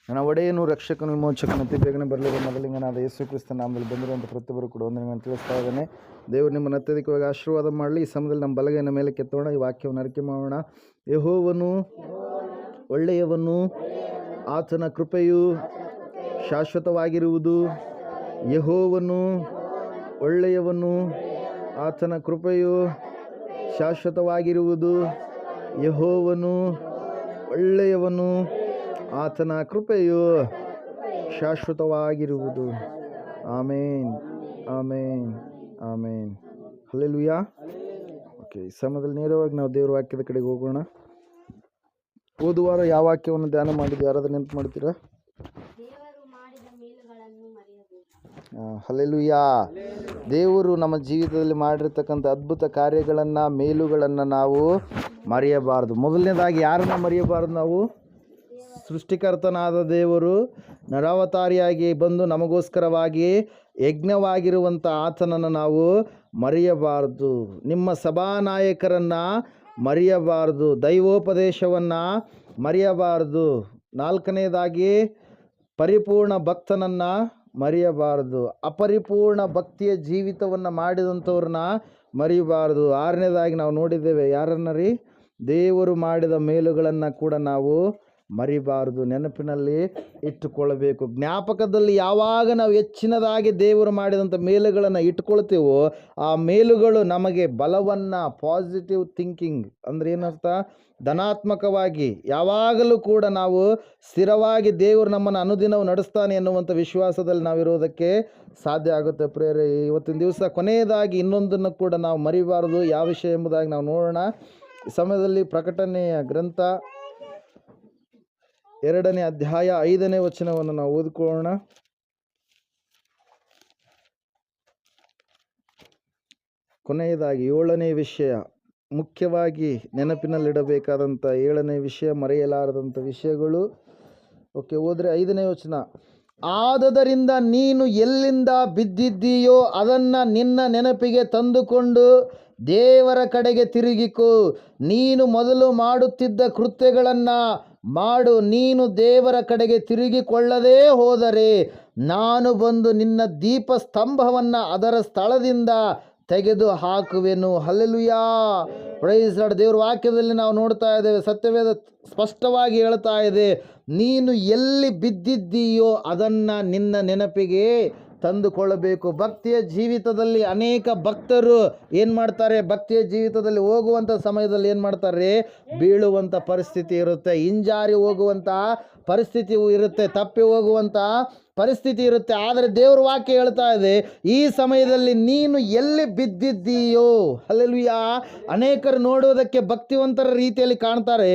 ನನ್ನ ಒಡೆಯನು ರಕ್ಷಕನು ವಿಮೋಚಕನು ಅತಿ ಬೇಗನೆ ಬರಲಿರುವ ಮೊದಲಿಂಗನಾದ ಯೇಸು ಕ್ರಿಸ್ತ ನಾಮದಲ್ಲಿ ಬಂದಿರುವಂಥ ಪ್ರತಿಯೊಬ್ಬರು ಕೂಡ ಒಂದನ್ನು ತಿಳಿಸ್ತಾ ಇದ್ದಾನೆ. ದೇವರು ನಿಮ್ಮನ್ನು ಅತ್ಯಧಿಕವಾಗಿ ಆಶೀರ್ವಾದ ಮಾಡಲಿ. ಈ ಸಮಯದಲ್ಲಿ ನಮ್ಮ ಬಲಗೈನ ಮೇಲೆ ಕೆತ್ತೋಣ, ಈ ವಾಕ್ಯವನ್ನು ಅರಿಕೆ ಮಾಡೋಣ. ಯೆಹೋವನು ಒಳ್ಳೆಯವನು, ಆತನ ಕೃಪೆಯು ಶಾಶ್ವತವಾಗಿರುವುದು. ಯೆಹೋವನು ಒಳ್ಳೆಯವನು, ಆತನ ಕೃಪೆಯು ಶಾಶ್ವತವಾಗಿರುವುದು. ಯೆಹೋವನು ಒಳ್ಳೆಯವನು, ಆತನ ಕೃಪೆಯು ಶಾಶ್ವತವಾಗಿರುವುದು. ಆಮೇನ್, ಆಮೇನ್, ಆಮೇನ್. ಹಲ್ಲೆಲೂಯಾ. ಓಕೆ, ಈ ಸಮಯದಲ್ಲಿ ನೇರವಾಗಿ ನಾವು ದೇವರ ವಾಕ್ಯದ ಕಡೆಗೆ ಹೋಗೋಣ. ಓದುವಾರ ಯಾವ ವಾಕ್ಯವನ್ನು ಧ್ಯಾನ ಮಾಡಿದ್ದು ಯಾರಾದ್ರೂ ನೆನಪು ಮಾಡ್ತೀರಾ? ಹಲ್ಲೆಲೂಯಾ. ದೇವರು ನಮ್ಮ ಜೀವಿತದಲ್ಲಿ ಮಾಡಿರ್ತಕ್ಕಂಥ ಅದ್ಭುತ ಕಾರ್ಯಗಳನ್ನು, ಮೇಲುಗಳನ್ನು ನಾವು ಮರೆಯಬಾರದು. ಮೊದಲನೇದಾಗಿ ಯಾರನ್ನು ಮರೆಯಬಾರದು? ನಾವು ಸೃಷ್ಟಿಕರ್ತನಾದ ದೇವರು ನರಾವತಾರಿಯಾಗಿ ಬಂದು ನಮಗೋಸ್ಕರವಾಗಿ ಯಜ್ಞವಾಗಿರುವಂಥ ಆತನನ್ನು ನಾವು ಮರೆಯಬಾರದು. ನಿಮ್ಮ ಸಭಾನಾಯಕರನ್ನು ಮರೆಯಬಾರದು. ದೈವೋಪದೇಶವನ್ನು ಮರೆಯಬಾರದು. ನಾಲ್ಕನೇದಾಗಿ ಪರಿಪೂರ್ಣ ಭಕ್ತನನ್ನು ಮರೆಯಬಾರದು. ಅಪರಿಪೂರ್ಣ ಭಕ್ತಿಯ ಜೀವಿತವನ್ನು ಮಾಡಿದಂಥವ್ರನ್ನ ಮರೆಯಬಾರದು. ಆರನೇದಾಗಿ ನಾವು ನೋಡಿದ್ದೇವೆ, ಯಾರನ್ನ ರೀ? ದೇವರು ಮಾಡಿದ ಮೇಲುಗಳನ್ನು ಕೂಡ ನಾವು ಮರಿಬಾರದು, ನೆನಪಿನಲ್ಲಿ ಇಟ್ಟುಕೊಳ್ಳಬೇಕು. ಜ್ಞಾಪಕದಲ್ಲಿ ಯಾವಾಗ ನಾವು ಹೆಚ್ಚಿನದಾಗಿ ದೇವರು ಮಾಡಿದಂಥ ಮೇಲುಗಳನ್ನು ಇಟ್ಕೊಳ್ತೇವೋ ಆ ಮೇಲುಗಳು ನಮಗೆ ಬಲವನ್ನು, ಪಾಸಿಟಿವ್ ಥಿಂಕಿಂಗ್ ಅಂದರೆ ಏನರ್ಥ, ಧನಾತ್ಮಕವಾಗಿ ಯಾವಾಗಲೂ ಕೂಡ ನಾವು ಸ್ಥಿರವಾಗಿ ದೇವರು ನಮ್ಮನ್ನು ಅನುದಿನವೂ ನಡೆಸ್ತಾನೆ ಎನ್ನುವಂಥ ವಿಶ್ವಾಸದಲ್ಲಿ ನಾವಿರೋದಕ್ಕೆ ಸಾಧ್ಯ ಆಗುತ್ತೆ. ಪ್ರೇರೆ, ಇವತ್ತಿನ ದಿವಸ ಕೊನೆಯದಾಗಿ ಇನ್ನೊಂದನ್ನು ಕೂಡ ನಾವು ಮರಿಬಾರದು. ಯಾವ ವಿಷಯ ಎಂಬುದಾಗಿ ನಾವು ನೋಡೋಣ. ಈ ಸಮಯದಲ್ಲಿ ಪ್ರಕಟಣೆಯ ಗ್ರಂಥ 2ನೇ ಅಧ್ಯಾಯ 5ನೇ ವಚನವನ್ನು ನಾವು ಓದಿಕೊಳ್ಳೋಣ. ಕೊನೆಯದಾಗಿ 7ನೇ ವಿಷಯ, ಮುಖ್ಯವಾಗಿ ನೆನಪಿನಲ್ಲಿಡಬೇಕಾದಂಥ 7ನೇ ವಿಷಯ, ಮರೆಯಲಾರದಂಥ ವಿಷಯಗಳು. ಓಕೆ, ಹೋದರೆ 5ನೇ ವಚನ. ಆದದರಿಂದ ನೀನು ಎಲ್ಲಿಂದ ಬಿದ್ದಿದ್ದೀಯೋ ಅದನ್ನು ನಿನ್ನ ನೆನಪಿಗೆ ತಂದುಕೊಂಡು ದೇವರ ಕಡೆಗೆ ತಿರುಗಿಕೋ. ನೀನು ಮೊದಲು ಮಾಡುತ್ತಿದ್ದ ಕೃತ್ಯಗಳನ್ನು ಮಾಡು. ನೀನು ದೇವರ ಕಡೆಗೆ ತಿರುಗಿಕೊಳ್ಳದೇ ಹೋದರೆ ನಾನು ಬಂದು ನಿನ್ನ ದೀಪ ಸ್ತಂಭವನ್ನು ಅದರ ಸ್ಥಳದಿಂದ ತೆಗೆದು ಹಾಕುವೆನು. Hallelujah, praise lord. ದೇವರ ವಾಕ್ಯದಲ್ಲಿ ನಾವು ನೋಡ್ತಾ ಇದ್ದೇವೆ, ಸತ್ಯವೇದ ಸ್ಪಷ್ಟವಾಗಿ ಹೇಳ್ತಾ ಇದೆ, ನೀನು ಎಲ್ಲಿ ಬಿದ್ದಿದ್ದೀಯೋ ಅದನ್ನು ನಿನ್ನ ನೆನಪಿಗೆ ತಂದುಕೊಳ್ಳಬೇಕು. ಭಕ್ತಿಯ ಜೀವಿತದಲ್ಲಿ ಅನೇಕ ಭಕ್ತರು ಏನು ಮಾಡ್ತಾರೆ? ಭಕ್ತಿಯ ಜೀವಿತದಲ್ಲಿ ಹೋಗುವಂಥ ಸಮಯದಲ್ಲಿ ಏನು ಮಾಡ್ತಾರೆ? ಬೀಳುವಂಥ ಪರಿಸ್ಥಿತಿ ಇರುತ್ತೆ, ಹಿಂಜಾರಿ ಹೋಗುವಂಥ ಪರಿಸ್ಥಿತಿ ಇರುತ್ತೆ, ತಪ್ಪಿ ಹೋಗುವಂಥ ಪರಿಸ್ಥಿತಿ ಇರುತ್ತೆ. ಆದರೆ ದೇವ್ರ ವಾಕ್ಯ ಹೇಳ್ತಾ ಇದೆ, ಈ ಸಮಯದಲ್ಲಿ ನೀನು ಎಲ್ಲಿ ಬಿದ್ದಿದ್ದೀಯೋ. ಹಲ್ಲೆಲೂಯಾ. ಅನೇಕರು ನೋಡುವುದಕ್ಕೆ ಭಕ್ತಿವಂತರ ರೀತಿಯಲ್ಲಿ ಕಾಣ್ತಾರೆ,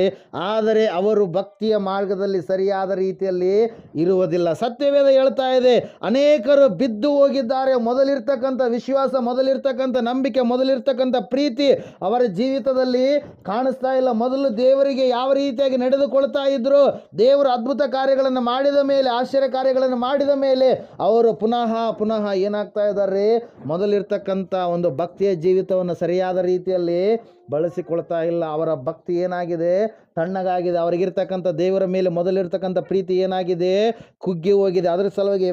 ಆದರೆ ಅವರು ಭಕ್ತಿಯ ಮಾರ್ಗದಲ್ಲಿ ಸರಿಯಾದ ರೀತಿಯಲ್ಲಿ ಇರುವುದಿಲ್ಲ. ಸತ್ಯವೇದ ಹೇಳ್ತಾ ಇದೆ, ಅನೇಕರು ಬಿದ್ದು ಹೋಗಿದ್ದಾರೆ. ಮೊದಲಿರ್ತಕ್ಕಂಥ ವಿಶ್ವಾಸ, ಮೊದಲಿರ್ತಕ್ಕಂಥ ನಂಬಿಕೆ, ಮೊದಲಿರ್ತಕ್ಕಂಥ ಪ್ರೀತಿ ಅವರ ಜೀವಿತದಲ್ಲಿ ಕಾಣಿಸ್ತಾ ಇಲ್ಲ. ಮೊದಲು ದೇವರಿಗೆ ಯಾವ ರೀತಿಯಾಗಿ ನಡೆದುಕೊಳ್ತಾ ಇದ್ರು, ದೇವರು ಅದ್ಭುತ ಕಾರ್ಯಗಳನ್ನು ಮಾಡಿದ ಮೇಲೆ, ಆಶ್ಚರ್ಯ ಕಾರ್ಯಗಳನ್ನು ಮಾಡಿದ ಮೇಲೆ ಅವರು ಪುನಃ ಏನಾಗ್ತಾ ಇದ್ದಾರೆ? ಮೊದಲಿರ್ತಕ್ಕಂಥ ಒಂದು ಭಕ್ತಿಯ ಜೀವಿತವನ್ನು ಸರಿಯಾದ ರೀತಿಯಲ್ಲಿ ಬಳಸಿಕೊಳ್ತಾ ಇಲ್ಲ. ಅವರ ಭಕ್ತಿ ಏನಾಗಿದೆ? ತಣ್ಣಗಾಗಿದೆ. ಅವರಿಗಿರ್ತಕ್ಕಂಥ ದೇವರ ಮೇಲೆ ಮೊದಲಿರ್ತಕ್ಕಂಥ ಪ್ರೀತಿ ಏನಾಗಿದೆ? ಕುಗ್ಗಿ ಹೋಗಿದೆ. ಅದರ ಸಲುವಾಗಿ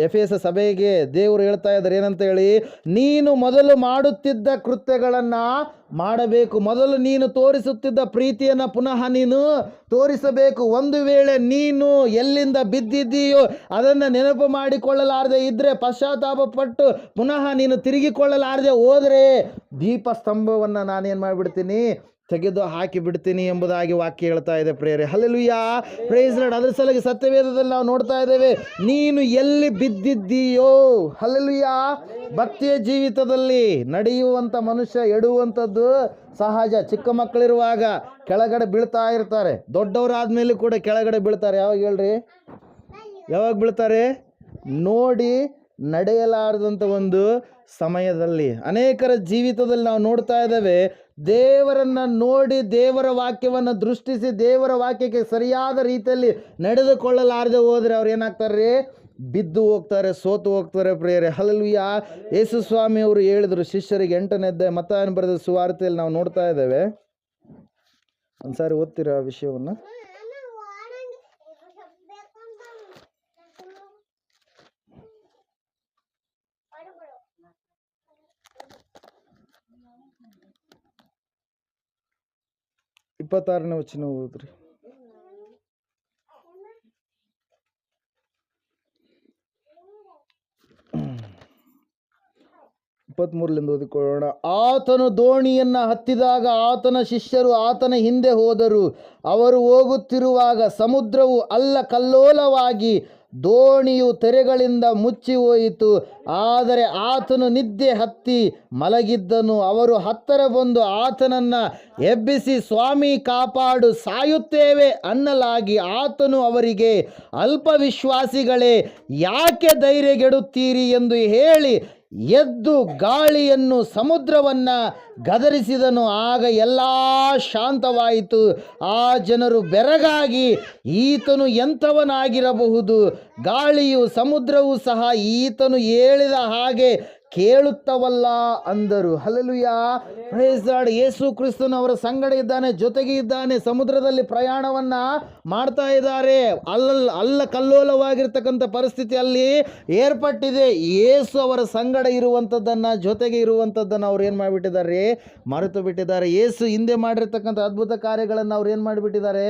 ಎಫೆಸ ಸಭೆಗೆ ದೇವರು ಹೇಳ್ತಾ ಇದ್ದಾರೆ ಏನಂತ ಹೇಳಿ, ನೀನು ಮೊದಲು ಮಾಡುತ್ತಿದ್ದ ಕೃತ್ಯಗಳನ್ನು ಮಾಡಬೇಕು. ಮೊದಲು ನೀನು ತೋರಿಸುತ್ತಿದ್ದ ಪ್ರೀತಿಯನ್ನು ಪುನಃ ನೀನು ತೋರಿಸಬೇಕು. ಒಂದು ವೇಳೆ ನೀನು ಎಲ್ಲಿಂದ ಬಿದ್ದಿದ್ದೀಯೋ ಅದನ್ನು ನೆನಪು ಮಾಡಿಕೊಳ್ಳಲಾರದೆ ಇದ್ದರೆ, ಪಶ್ಚಾತ್ತಾಪ ಪಟ್ಟು ಪುನಃ ನೀನು ತಿರುಗಿಕೊಳ್ಳಲಾರದೆ ಹೋದರೆ ದೀಪಸ್ತಂಭವನ್ನು ನಾನೇನು ಮಾಡಿಬಿಡ್ತೀನಿ? ತೆಗೆದು ಹಾಕಿ ಬಿಡ್ತೀನಿ ಎಂಬುದಾಗಿ ವಾಕ್ಯ ಹೇಳ್ತಾ ಇದೆ. ಪ್ರೇರೆ, ಹಲ್ಲೆಲೂಯಾ, ಪ್ರೈಸ್ ಲಾರ್ಡ್. ಅದರ ಸಲುವಾಗಿ ಸತ್ಯವೇದದಲ್ಲಿ ನಾವು ನೋಡ್ತಾ ಇದ್ದೇವೆ, ನೀನು ಎಲ್ಲಿ ಬಿದ್ದಿದ್ದೀಯೋ. ಹಲ್ಲೆಲೂಯಾ. ಭಕ್ತಿಯ ಜೀವಿತದಲ್ಲಿ ನಡೆಯುವಂಥ ಮನುಷ್ಯ ಎಡುವಂಥದ್ದು ಸಹಜ. ಚಿಕ್ಕ ಮಕ್ಕಳಿರುವಾಗ ಕೆಳಗಡೆ ಬೀಳ್ತಾ ಇರ್ತಾರೆ, ದೊಡ್ಡವರಾದ್ಮೇಲೆ ಕೂಡ ಕೆಳಗಡೆ ಬೀಳ್ತಾರೆ. ಯಾವಾಗ ಹೇಳ್ರಿ? ಯಾವಾಗ ಬೀಳ್ತಾರೆ? ನೋಡಿ ನಡೆಯಲಾರದಂಥ ಒಂದು ಸಮಯದಲ್ಲಿ. ಅನೇಕರ ಜೀವಿತದಲ್ಲಿ ನಾವು ನೋಡ್ತಾ ಇದ್ದೇವೆ, ದೇವರನ್ನು ನೋಡಿ, ದೇವರ ವಾಕ್ಯವನ್ನು ದೃಷ್ಟಿಸಿ, ದೇವರ ವಾಕ್ಯಕ್ಕೆ ಸರಿಯಾದ ರೀತಿಯಲ್ಲಿ ನಡೆದುಕೊಳ್ಳಲಾರದೆ ಹೋದರೆ ಅವ್ರು ಏನಾಗ್ತಾರೆ? ಬಿದ್ದು ಹೋಗ್ತಾರೆ, ಸೋತು ಹೋಗ್ತಾರೆ. ಪ್ರಿಯರೇ, ಹಲ್ಲೆಲೂಯಾ. ಯೇಸು ಸ್ವಾಮಿ ಅವರು ಹೇಳಿದರು ಶಿಷ್ಯರಿಗೆ, 8ನೇ ಅಧ್ಯಾಯ ಮತ್ತಾಯನ ಬರೆದ ಸುವಾರ್ತೆಯಲ್ಲಿ ನಾವು ನೋಡ್ತಾ ಇದ್ದೇವೆ. ಒಂದ್ಸಾರಿ ಓದ್ತೀರಾ ವಿಷಯವನ್ನು? 26ನೇ ವಚನ ಓದ್ರಿ. 23ಲಿಂದ ಓದಿಕೊಳ್ಳೋಣ. ಆತನು ದೋಣಿಯನ್ನು ಹತ್ತಿದಾಗ ಆತನ ಶಿಷ್ಯರು ಆತನ ಹಿಂದೆ ಹೋದರು. ಅವರು ಹೋಗುತ್ತಿರುವಾಗ ಸಮುದ್ರವು ಅಲ್ಲಕಲ್ಲೋಲವಾಗಿ ದೋಣಿಯು ತೆರೆಗಳಿಂದ ಮುಚ್ಚಿ ಹೋಯಿತು. ಆದರೆ ಆತನು ನಿದ್ದೆ ಹತ್ತಿ ಮಲಗಿದ್ದನು. ಅವರು ಹತ್ತಿರ ಬಂದು ಆತನನ್ನು ಎಬ್ಬಿಸಿ, ಸ್ವಾಮಿ ಕಾಪಾಡು, ಸಾಯುತ್ತೇವೆ ಅನ್ನಲಾಗಿ. ಆತನು ಅವರಿಗೆ, ಅಲ್ಪ ವಿಶ್ವಾಸಿಗಳೇ, ಯಾಕೆ ಧೈರ್ಯಗೆಡುತ್ತೀರಿ ಎಂದು ಹೇಳಿ ಎದ್ದು ಗಾಳಿಯನ್ನು ಸಮುದ್ರವನ್ನು ಗದರಿಸಿದನು. ಆಗ ಎಲ್ಲ ಶಾಂತವಾಯಿತು. ಆ ಜನರು ಬೆರಗಾಗಿ, ಈತನು ಎಂಥವನಾಗಿರಬಹುದು, ಗಾಳಿಯು ಸಮುದ್ರವೂ ಸಹ ಈತನು ಹೇಳಿದ ಹಾಗೆ ಕೇಳುತ್ತವಲ್ಲ ಅಂದರು. Hallelujah, praise God. ಯೇಸು ಕ್ರಿಸ್ತನು ಅವರ ಸಂಗಡ ಇದ್ದಾನೆ, ಜೊತೆಗೆ ಇದ್ದಾನೆ. ಸಮುದ್ರದಲ್ಲಿ ಪ್ರಯಾಣವನ್ನು ಮಾಡ್ತಾ ಇದ್ದಾರೆ. ಅಲ್ಲ ಕಲ್ಲೋಲವಾಗಿರ್ತಕ್ಕಂಥ ಪರಿಸ್ಥಿತಿ ಅಲ್ಲಿ ಏರ್ಪಟ್ಟಿದೆ. ಯೇಸು ಅವರ ಸಂಗಡ ಇರುವಂಥದ್ದನ್ನು, ಜೊತೆಗೆ ಇರುವಂಥದ್ದನ್ನು ಅವ್ರು ಏನು ಮಾಡಿಬಿಟ್ಟಿದ್ದಾರೆ? ಮರೆತು ಬಿಟ್ಟಿದ್ದಾರೆ. ಯೇಸು ಹಿಂದೆ ಮಾಡಿರ್ತಕ್ಕಂಥ ಅದ್ಭುತ ಕಾರ್ಯಗಳನ್ನು ಅವ್ರು ಏನು ಮಾಡಿಬಿಟ್ಟಿದ್ದಾರೆ?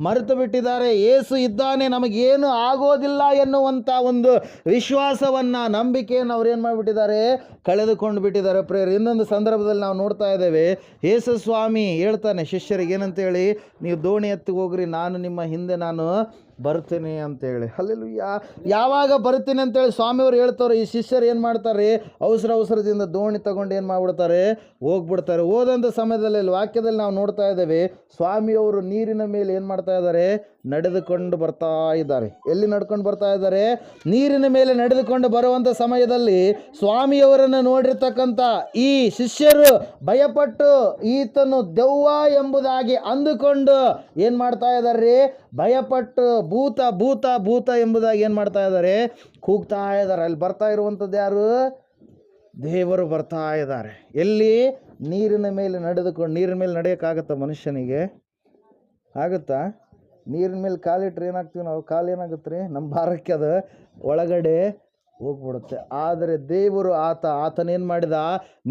ಮರೆತು ಬಿಟ್ಟಿದ್ದಾರೆ. ಯೇಸು ಇದ್ದಾನೆ, ನಮಗೇನು ಆಗೋದಿಲ್ಲ ಎನ್ನುವಂಥ ಒಂದು ವಿಶ್ವಾಸವನ್ನು, ನಂಬಿಕೆಯನ್ನು ಅವ್ರು ಏನು ಮಾಡಿಬಿಟ್ಟಿದ್ದಾರೆ? ಕಳೆದುಕೊಂಡು ಬಿಟ್ಟಿದ್ದಾರೆ. ಪ್ರೇಯರ್, ಇನ್ನೊಂದು ಸಂದರ್ಭದಲ್ಲಿ ನಾವು ನೋಡ್ತಾ ಇದ್ದೇವೆ, ಯೇಸು ಸ್ವಾಮಿ ಹೇಳ್ತಾನೆ ಶಿಷ್ಯರಿಗೆ ಏನಂತೇಳಿ, ನೀವು ದೋಣಿ ಎತ್ತಿಗೆ ಹೋಗ್ರಿ, ನಾನು ನಿಮ್ಮ ಹಿಂದೆ ನಾನು ಬರ್ತೇನೆ ಅಂತೇಳಿ. ಹಲ್ಲೆಲೂಯಾ. ಯಾವಾಗ ಬರ್ತೀನಿ ಅಂತೇಳಿ ಸ್ವಾಮಿಯವರು ಹೇಳ್ತಾರೆ, ಈ ಶಿಷ್ಯರು ಏನು ಮಾಡ್ತಾರೆ? ಅವಸರದಿಂದ ದೋಣಿ ತಗೊಂಡು ಏನು ಮಾಡಿಬಿಡ್ತಾರೆ? ಹೋಗ್ಬಿಡ್ತಾರೆ. ಹೋದಂಥ ಸಮಯದಲ್ಲಿ ವಾಕ್ಯದಲ್ಲಿ ನಾವು ನೋಡ್ತಾ ಇದ್ದೇವೆ, ಸ್ವಾಮಿಯವರು ನೀರಿನ ಮೇಲೆ ಏನು ಮಾಡ್ತಾ ಇದ್ದಾರೆ? ನಡೆದುಕೊಂಡು ಬರ್ತಾ ಇದ್ದಾರೆ. ಎಲ್ಲಿ ನಡ್ಕೊಂಡು ಬರ್ತಾ ಇದ್ದಾರೆ? ನೀರಿನ ಮೇಲೆ ನಡೆದುಕೊಂಡು ಬರುವಂಥ ಸಮಯದಲ್ಲಿ ಸ್ವಾಮಿಯವರನ್ನು ನೋಡಿರ್ತಕ್ಕಂಥ ಈ ಶಿಷ್ಯರು ಭಯಪಟ್ಟು ಈತನು ದೆವ್ವ ಎಂಬುದಾಗಿ ಅಂದುಕೊಂಡು ಏನು ಮಾಡ್ತಾ ಇದ್ದಾರೆ? ಭಯಪಟ್ಟು ಭೂತ ಭೂತ ಭೂತ ಎಂಬುದಾಗಿ ಏನು ಮಾಡ್ತಾ ಇದ್ದಾರೆ? ಕೂಗ್ತಾ ಇದ್ದಾರೆ. ಅಲ್ಲಿ ಬರ್ತಾ ಇರುವಂಥದ್ದು ಯಾರು? ದೇವರು ಬರ್ತಾ ಇದ್ದಾರೆ. ಎಲ್ಲಿ? ನೀರಿನ ಮೇಲೆ ನಡೆದುಕೊಂಡು. ನೀರಿನ ಮೇಲೆ ನಡೆಯೋಕ್ಕಾಗತ್ತಾ ಮನುಷ್ಯನಿಗೆ? ಆಗುತ್ತಾ? ನೀರಿನ ಮೇಲೆ ಕಾಲಿಟ್ರೆ ಏನಾಗ್ತೀವಿ ನಾವು? ಕಾಲು ಏನಾಗುತ್ತೆ ರೀ? ನಮ್ಮ ಭಾರಕ್ಕೆ ಅದು ಒಳಗಡೆ ಹೋಗ್ಬಿಡುತ್ತೆ. ಆದರೆ ದೇವರು ಆತನೇನು ಮಾಡಿದ?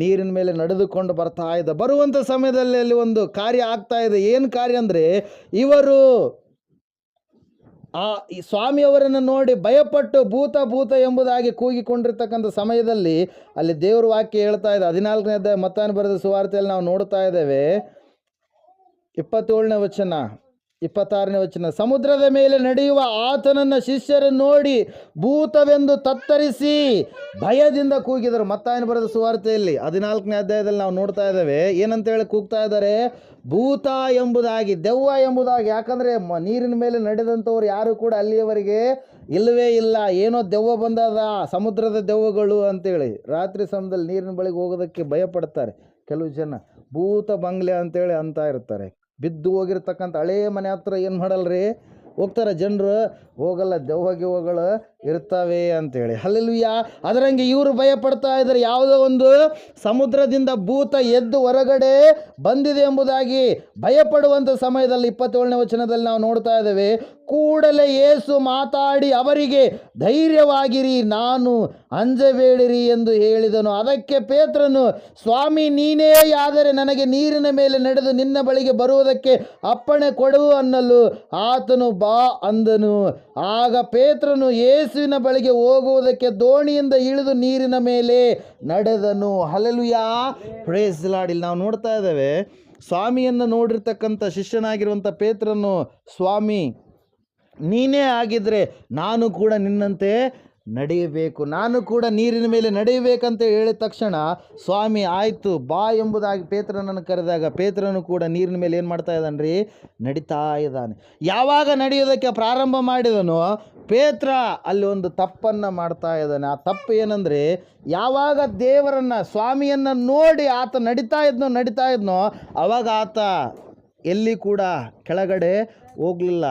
ನೀರಿನ ಮೇಲೆ ನಡೆದುಕೊಂಡು ಬರ್ತಾ ಇದ್ದ. ಬರುವಂಥ ಸಮಯದಲ್ಲಿ ಅಲ್ಲಿ ಒಂದು ಕಾರ್ಯ ಆಗ್ತಾ ಇದೆ. ಏನು ಕಾರ್ಯ ಅಂದರೆ, ಇವರು ಈ ಸ್ವಾಮಿಯವರನ್ನು ನೋಡಿ ಭಯಪಟ್ಟು ಭೂತ ಭೂತ ಎಂಬುದಾಗಿ ಕೂಗಿಕೊಂಡಿರ್ತಕ್ಕಂಥ ಸಮಯದಲ್ಲಿ ಅಲ್ಲಿ ದೇವ್ರ ವಾಕ್ಯ ಹೇಳ್ತಾ ಇದೆ. 14ನೇ ಅಧ್ಯಾಯ ಮತ್ತಾಯನ ಬರೆದ ಸುವಾರ್ತೆಯಲ್ಲಿ ನಾವು ನೋಡ್ತಾ ಇದ್ದೇವೆ. 27ನೇ ವಚನ, 26ನೇ ವಚನ. ಸಮುದ್ರದ ಮೇಲೆ ನಡೆಯುವ ಆತನನ್ನು ಶಿಷ್ಯರು ನೋಡಿ ಭೂತವೆಂದು ತತ್ತರಿಸಿ ಭಯದಿಂದ ಕೂಗಿದರು. ಮತ್ತಾಯನ ಬರೆದ ಸುವಾರ್ತೆಯಲ್ಲಿ 14ನೇ ಅಧ್ಯಾಯದಲ್ಲಿ ನಾವು ನೋಡ್ತಾ ಇದ್ದೇವೆ. ಏನಂತೇಳಿ ಕೂಗ್ತಾ ಇದ್ದಾರೆ? ಭೂತ ಎಂಬುದಾಗಿ, ದೆವ್ವ ಎಂಬುದಾಗಿ. ಯಾಕಂದರೆ ನೀರಿನ ಮೇಲೆ ನಡೆದಂಥವ್ರು ಯಾರು ಕೂಡ ಅಲ್ಲಿಯವರೆಗೆ ಇಲ್ಲವೇ ಇಲ್ಲ. ಏನೋ ದೆವ್ವ ಬಂದದ, ಸಮುದ್ರದ ದೆವ್ವಗಳು ಅಂತೇಳಿ. ರಾತ್ರಿ ಸಮಯದಲ್ಲಿ ನೀರಿನ ಬಳಿಗೆ ಹೋಗೋದಕ್ಕೆ ಭಯಪಡ್ತಾರೆ ಕೆಲವು ಜನ. ಭೂತ ಬಂಗ್ಲೆ ಅಂತೇಳಿ ಅಂತ ಇರ್ತಾರೆ. ಬಿದ್ದು ಹೋಗಿರ್ತಕ್ಕಂಥ ಹಳೆಯ ಮನೆ ಹತ್ರ ಏನು ಮಾಡಲ್ರಿ? ಹೋಗ್ತಾರೆ ಜನರು, ಹೋಗಲ್ಲ, ದೆವ್ವಗಳು ಇರ್ತವೆ ಅಂತೇಳಿ. ಹಲ್ಲೆಲೂಯಾ. ಅದರಂಗೆ ಇವರು ಭಯಪಡ್ತಾ ಇದ್ದಾರೆ. ಯಾವುದೋ ಒಂದು ಸಮುದ್ರದಿಂದ ಭೂತ ಎದ್ದು ಹೊರಗಡೆ ಬಂದಿದೆ ಎಂಬುದಾಗಿ ಭಯಪಡುವಂಥ ಸಮಯದಲ್ಲಿ 27ನೇ ವಚನದಲ್ಲಿ ನಾವು ನೋಡ್ತಾ ಇದ್ದೇವೆ. ಕೂಡಲೇ ಯೇಸು ಮಾತಾಡಿ ಅವರಿಗೆ, ಧೈರ್ಯವಾಗಿರಿ, ನಾನು ಅಂಜಬೇಡಿರಿ ಎಂದು ಹೇಳಿದನು. ಅದಕ್ಕೆ ಪೇತ್ರನು, ಸ್ವಾಮಿ, ನೀನೇ ಆದರೆ ನನಗೆ ನೀರಿನ ಮೇಲೆ ನಡೆದು ನಿನ್ನ ಬಳಿಗೆ ಬರುವುದಕ್ಕೆ ಅಪ್ಪಣೆ ಕೊಡು ಅನ್ನಲು ಆತನು ಬಾ ಅಂದನು. ಆಗ ಪೇತ್ರನು ಯೇಸುವಿನ ಬಳಿಗೆ ಹೋಗುವುದಕ್ಕೆ ದೋಣಿಯಿಂದ ಇಳಿದು ನೀರಿನ ಮೇಲೆ ನಡೆದನು. Hallelujah, praise lord. ಇಲ್ಲಿ ನಾವು ನೋಡ್ತಾ ಇದ್ದೇವೆ, ಸ್ವಾಮಿಯನ್ನು ನೋಡಿರ್ತಕ್ಕಂಥ ಶಿಷ್ಯನಾಗಿರುವಂಥ ಪೇತ್ರನು, ಸ್ವಾಮಿ ನೀನೇ ಆಗಿದ್ರೆ ನಾನು ಕೂಡ ನಿನ್ನಂತೆ ನಡೆಯಬೇಕು, ನಾನು ಕೂಡ ನೀರಿನ ಮೇಲೆ ನಡೆಯಬೇಕಂತ ಹೇಳಿದ ತಕ್ಷಣ ಸ್ವಾಮಿ ಆಯಿತು ಬಾ ಎಂಬುದಾಗಿ ಪೇತ್ರನನ್ನು ಕರೆದಾಗ ಪೇತ್ರನು ಕೂಡ ನೀರಿನ ಮೇಲೆ ಏನು ಮಾಡ್ತಾ ಇದ್ದಾನೆ? ನಡೀತಾ ಇದ್ದಾನೆ. ಯಾವಾಗ ನಡೆಯೋದಕ್ಕೆ ಪ್ರಾರಂಭ ಮಾಡಿದನೋ ಪೇತ್ರ ಅಲ್ಲಿ ಒಂದು ತಪ್ಪನ್ನು ಮಾಡ್ತಾ ಇದ್ದಾನೆ. ಆ ತಪ್ಪು ಏನಂದರೆ, ಯಾವಾಗ ದೇವರನ್ನು, ಸ್ವಾಮಿಯನ್ನು ನೋಡಿ ಆತ ನಡೀತಾ ಇದ್ನೋ ಆವಾಗ ಆತ ಎಲ್ಲಿ ಕೂಡ ಕೆಳಗಡೆ ಹೋಗಲಿಲ್ಲ.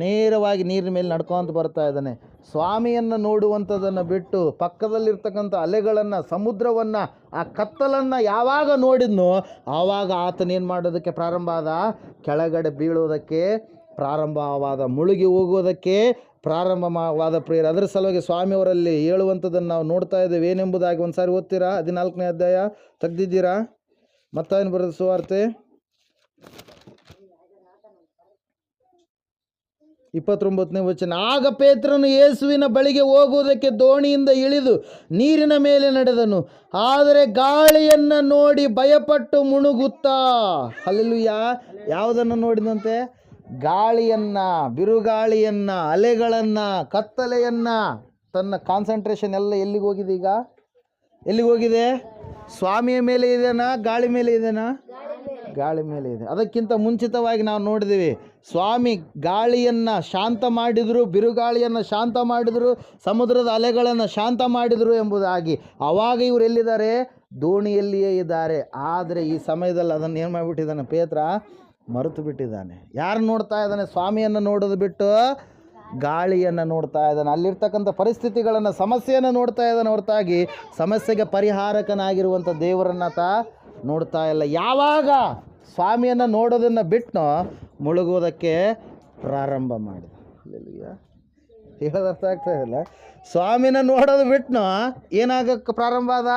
ನೇರವಾಗಿ ನೀರಿನ ಮೇಲೆ ನಡ್ಕೊಂತ ಬರ್ತಾ ಇದ್ದಾನೆ. ಸ್ವಾಮಿಯನ್ನು ನೋಡುವಂಥದ್ದನ್ನು ಬಿಟ್ಟು ಪಕ್ಕದಲ್ಲಿರ್ತಕ್ಕಂಥ ಅಲೆಗಳನ್ನು, ಸಮುದ್ರವನ್ನು, ಆ ಕತ್ತಲನ್ನು ಯಾವಾಗ ನೋಡಿದ್ನೋ ಆವಾಗ ಆತನೇನು ಮಾಡೋದಕ್ಕೆ ಪ್ರಾರಂಭ ಆದ? ಕೆಳಗಡೆ ಬೀಳೋದಕ್ಕೆ ಪ್ರಾರಂಭವಾದ, ಮುಳುಗಿ ಹೋಗುವುದಕ್ಕೆ ಪ್ರಾರಂಭವಾದ. ಪ್ರೇಯರ್, ಅದರ ಸಲುವಾಗಿ ಸ್ವಾಮಿಯವರಲ್ಲಿ ಹೇಳುವಂಥದ್ದನ್ನು ನಾವು ನೋಡ್ತಾ ಇದ್ದೇವೆ. ಏನೆಂಬುದಾಗಿ ಒಂದು ಸಾರಿ ಓದ್ತೀರಾ? 14ನೇ ಅಧ್ಯಾಯ ತೆಗೆದಿದ್ದೀರಾ? ಮತ್ತಾಯನ ಬರೆದ ಸುವಾರ್ತೆ 29ನೇ ವಚನ. ಆಗ ಪೇತ್ರನು ಯೇಸುವಿನ ಬಳಿಗೆ ಹೋಗುವುದಕ್ಕೆ ದೋಣಿಯಿಂದ ಇಳಿದು ನೀರಿನ ಮೇಲೆ ನಡೆದನು. ಆದರೆ ಗಾಳಿಯನ್ನು ನೋಡಿ ಭಯಪಟ್ಟು ಮುಳುಗುತ್ತಾ. ಹಲ್ಲೆಲೂಯಾ. ಯಾವುದನ್ನು ನೋಡಿದಂತೆ? ಗಾಳಿಯನ್ನ, ಬಿರುಗಾಳಿಯನ್ನ, ಅಲೆಗಳನ್ನ, ಕತ್ತಲೆಯನ್ನ. ತನ್ನ ಕಾನ್ಸಂಟ್ರೇಷನ್ ಎಲ್ಲ ಎಲ್ಲಿಗೆ ಹೋಗಿದೆ? ಈಗ ಎಲ್ಲಿಗೆ ಹೋಗಿದೆ? ಸ್ವಾಮಿಯ ಮೇಲೆ ಇದೆನಾ, ಗಾಳಿ ಮೇಲೆ ಇದೆನಾ? ಗಾಳಿ ಮೇಲೆ ಇದೆ. ಅದಕ್ಕಿಂತ ಮುಂಚಿತವಾಗಿ ನಾವು ನೋಡಿದ್ದೀವಿ, ಸ್ವಾಮಿ ಗಾಳಿಯನ್ನು ಶಾಂತ ಮಾಡಿದರು, ಬಿರುಗಾಳಿಯನ್ನು ಶಾಂತ ಮಾಡಿದರು, ಸಮುದ್ರದ ಅಲೆಗಳನ್ನು ಶಾಂತ ಮಾಡಿದರು ಎಂಬುದಾಗಿ. ಆವಾಗ ಇವರು ಎಲ್ಲಿದ್ದಾರೆ? ದೋಣಿಯಲ್ಲಿಯೇ ಇದ್ದಾರೆ. ಆದರೆ ಈ ಸಮಯದಲ್ಲಿ ಅದನ್ನು ಏನು ಮಾಡಿಬಿಟ್ಟಿದ್ದಾನೆ ಪೇತ್ರ? ಮರೆತು ಬಿಟ್ಟಿದ್ದಾನೆ. ಯಾರು ನೋಡ್ತಾ ಇದ್ದಾನೆ? ಸ್ವಾಮಿಯನ್ನು ನೋಡೋದು ಬಿಟ್ಟು ಗಾಳಿಯನ್ನು ನೋಡ್ತಾ ಇದ್ದಾನೆ. ಅಲ್ಲಿರ್ತಕ್ಕಂಥ ಪರಿಸ್ಥಿತಿಗಳನ್ನು, ಸಮಸ್ಯೆಯನ್ನು ನೋಡ್ತಾ ಇದ್ದಾನೆ ಹೊರತಾಗಿ ಸಮಸ್ಯೆಗೆ ಪರಿಹಾರಕನಾಗಿರುವಂಥ ದೇವರನ್ನ ನೋಡ್ತಾ ಇಲ್ಲ. ಯಾವಾಗ ಸ್ವಾಮಿಯನ್ನು ನೋಡೋದನ್ನು ಬಿಟ್ಟು ಮುಳುಗೋದಕ್ಕೆ ಪ್ರಾರಂಭ ಮಾಡಿದ. ಹೇಳೋದು ಅರ್ಥ ಆಗ್ತಾ ಇಲ್ಲ. ಸ್ವಾಮಿನ ನೋಡೋದು ಬಿಟ್ಟು ಏನಾಗಕ್ಕೆ ಪ್ರಾರಂಭ ಆದ?